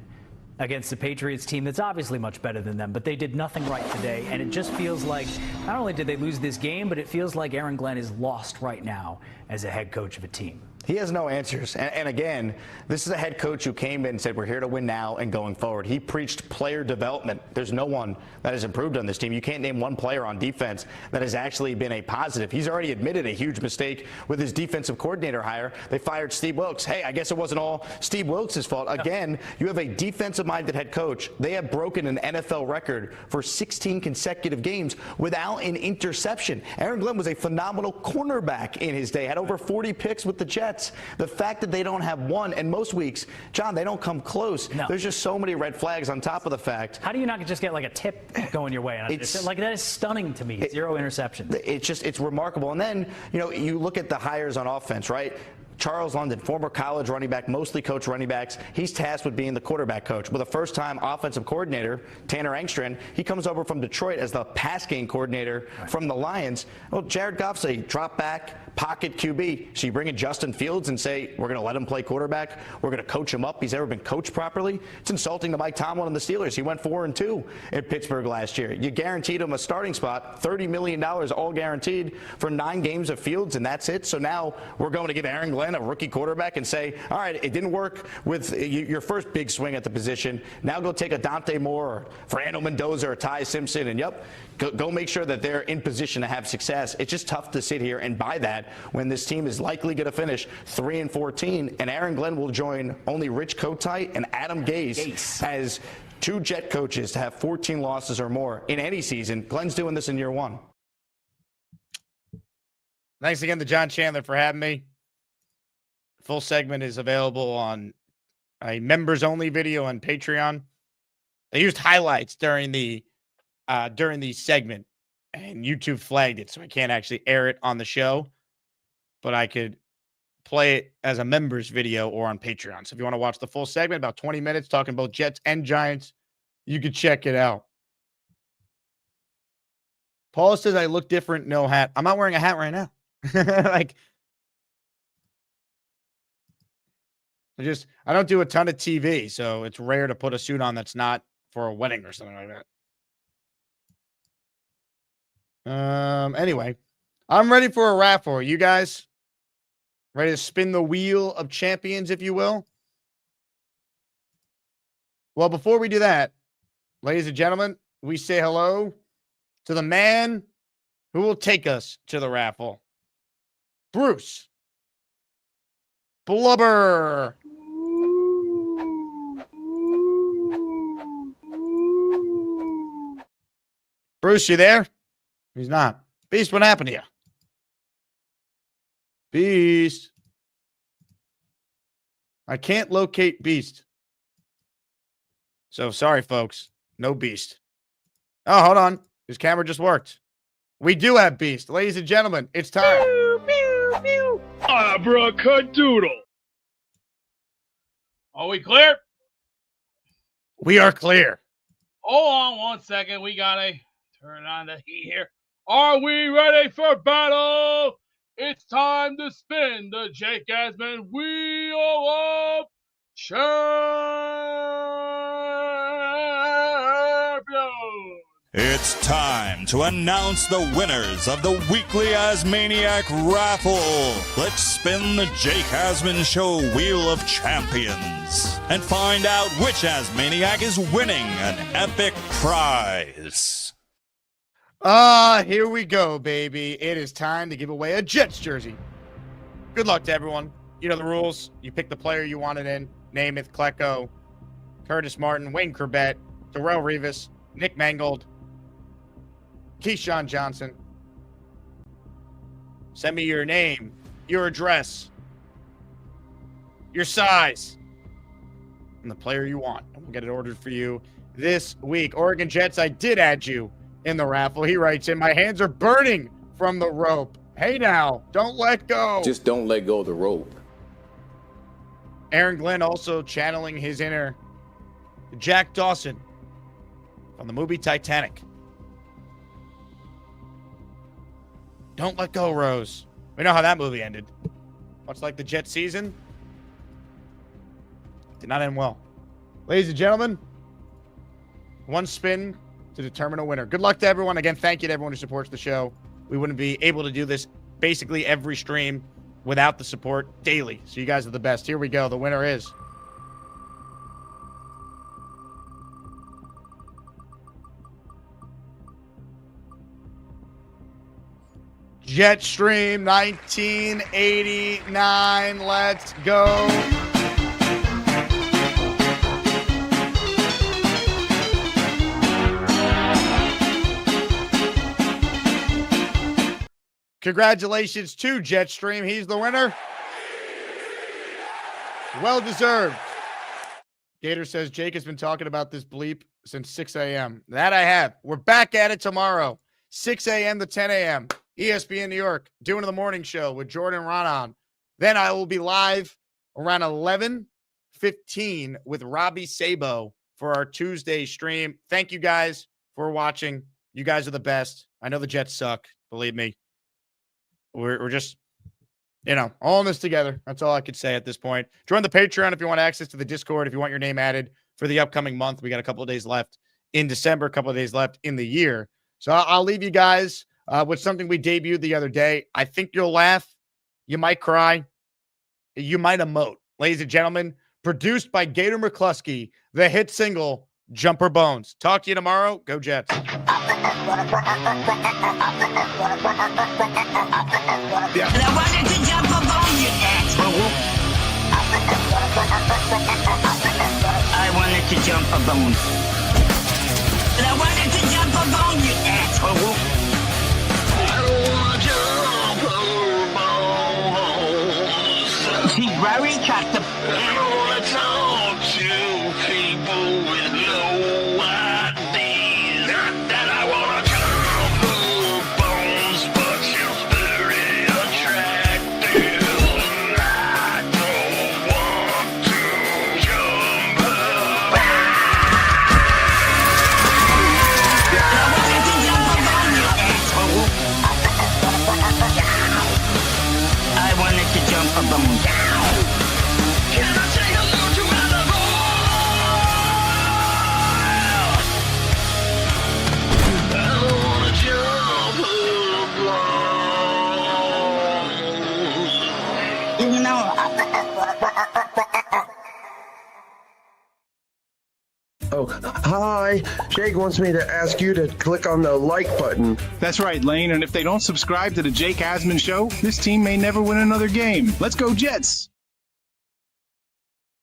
against the Patriots team that's obviously much better than them, but they did nothing right today. And it just feels like not only did they lose this game, but it feels like Aaron Glenn is lost right now as a head coach of a team. He has no answers. And again, this is a head coach who came in and said, we're here to win now and going forward. He preached player development. There's no one that has improved on this team. You can't name one player on defense that has actually been a positive. He's already admitted a huge mistake with his defensive coordinator hire. They fired Steve Wilkes. Hey, I guess it wasn't all Steve Wilkes' fault. Again, you have a defensive-minded head coach. They have broken an NFL record for 16 consecutive games without an interception. Aaron Glenn was a phenomenal cornerback in his day, had over 40 picks with the Jets. The fact that they don't have one, and most weeks, John, they don't come close. No. There's just so many red flags on top of the fact. How do you not just get like a tip going your way? It's like, that is stunning to me. Zero interceptions. It's remarkable. And then, you look at the hires on offense, right? Charles London, former college running back, mostly coach running backs. He's tasked with being the quarterback coach. With a first-time offensive coordinator, Tanner Engstrand, he comes over from Detroit as the pass game coordinator from the Lions. Well, Jared Goff's a drop-back, pocket QB. So you bring in Justin Fields and say, we're going to let him play quarterback. We're going to coach him up. He's never been coached properly. It's insulting to Mike Tomlin and the Steelers. He went 4-2 in Pittsburgh last year. You guaranteed him a starting spot, $30 million all guaranteed for 9 games of Fields, and that's it. So now we're going to give Aaron Glenn a rookie quarterback and say, all right, it didn't work with your first big swing at the position. Now go take a Dante Moore or Fernando Mendoza or Ty Simpson and go make sure that they're in position to have success. It's just tough to sit here and buy that when this team is likely going to finish 3-14, and Aaron Glenn will join only Rich Kotite and Adam Gase as 2 Jet coaches to have 14 losses or more in any season. Glenn's doing this in year 1. Thanks again to John Chandler for having me. Full segment is available on a members-only video on Patreon. They used highlights during the segment, and YouTube flagged it, so I can't actually air it on the show. But I could play it as a members video or on Patreon. So if you want to watch the full segment, about 20 minutes, talking both Jets and Giants, you could check it out. Paul says I look different, no hat. I'm not wearing a hat right now. I don't do a ton of TV, so it's rare to put a suit on that's not for a wedding or something like that. Anyway, I'm ready for a raffle. Are you guys ready to spin the wheel of champions, if you will? Well, before we do that, ladies and gentlemen, we say hello to the man who will take us to the raffle, Bruce Blubber. Bruce, you there? He's not. Beast, what happened to you? Beast. I can't locate Beast. So sorry, folks. No Beast. Oh, hold on. His camera just worked. We do have Beast. Ladies and gentlemen, it's time. Pew, pew, pew. Abracadoodle. Are we clear? We are clear. Hold on 1 second. We gotta turn on the heat here. Are we ready for battle? It's time to spin the Jake Asman Wheel of Champions. It's time to announce the winners of the weekly Asmaniac Raffle. Let's spin the Jake Asman Show Wheel of Champions and find out which Asmaniac is winning an epic prize. Here we go, baby. It is time to give away a Jets jersey. Good luck to everyone. You know the rules. You pick the player you wanted in. Namath, Klecko, Curtis Martin, Wayne Corbett, Darrelle Revis, Nick Mangold, Keyshawn Johnson. Send me your name your address, your size, and the player you want. And we'll get it ordered for you this week. Oregon Jets, I did add you in the raffle. He writes in, my hands are burning from the rope. Hey now, don't let go. Just don't let go of the rope. Aaron Glenn also channeling his inner Jack Dawson from the movie Titanic. Don't let go, Rose. We know how that movie ended. Much like the Jet season, did not end well. Ladies and gentlemen, one spin to determine a winner. Good luck to everyone. Again, thank you to everyone who supports the show. We wouldn't be able to do this basically every stream without the support daily. So you guys are the best. Here we go. The winner is Jetstream 1989. Let's go. Congratulations to Jetstream. He's the winner. Well deserved. Gator says Jake has been talking about this bleep since 6 a.m. That I have. We're back at it tomorrow, 6 a.m. to 10 a.m. ESPN New York, doing the morning show with Jordan Ronan. Then I will be live around 11:15 with Robbie Sabo for our Tuesday stream. Thank you guys for watching. You guys are the best. I know the Jets suck. Believe me. We're just, all in this together. That's all I could say at this point. Join the Patreon if you want access to the Discord, if you want your name added for the upcoming month. We got a couple of days left in December, a couple of days left in the year. So I'll leave you guys with something we debuted the other day. I think you'll laugh. You might cry. You might emote. Ladies and gentlemen, produced by Gator McCluskey, the hit single, Jumper Bones. Talk to you tomorrow. Go Jets. I wanted to jump a bone, you asshole. I wanted to jump a bone. I wanted to jump a bone, you asshole. I don't want to jump a bone. See, Barry got the... I don't want to talk to people with no ideas. Not that I want to jump a bones, but you're very attractive. I don't want to jump a bone. I wanted to jump a bone, you asshole. I wanted to jump a bone. Can I take a look to another I don't wanna jump Oh, hi. Jake wants me to ask you to click on the like button. That's right, Lane, and if they don't subscribe to the Jake Asman Show, this team may never win another game. Let's go Jets!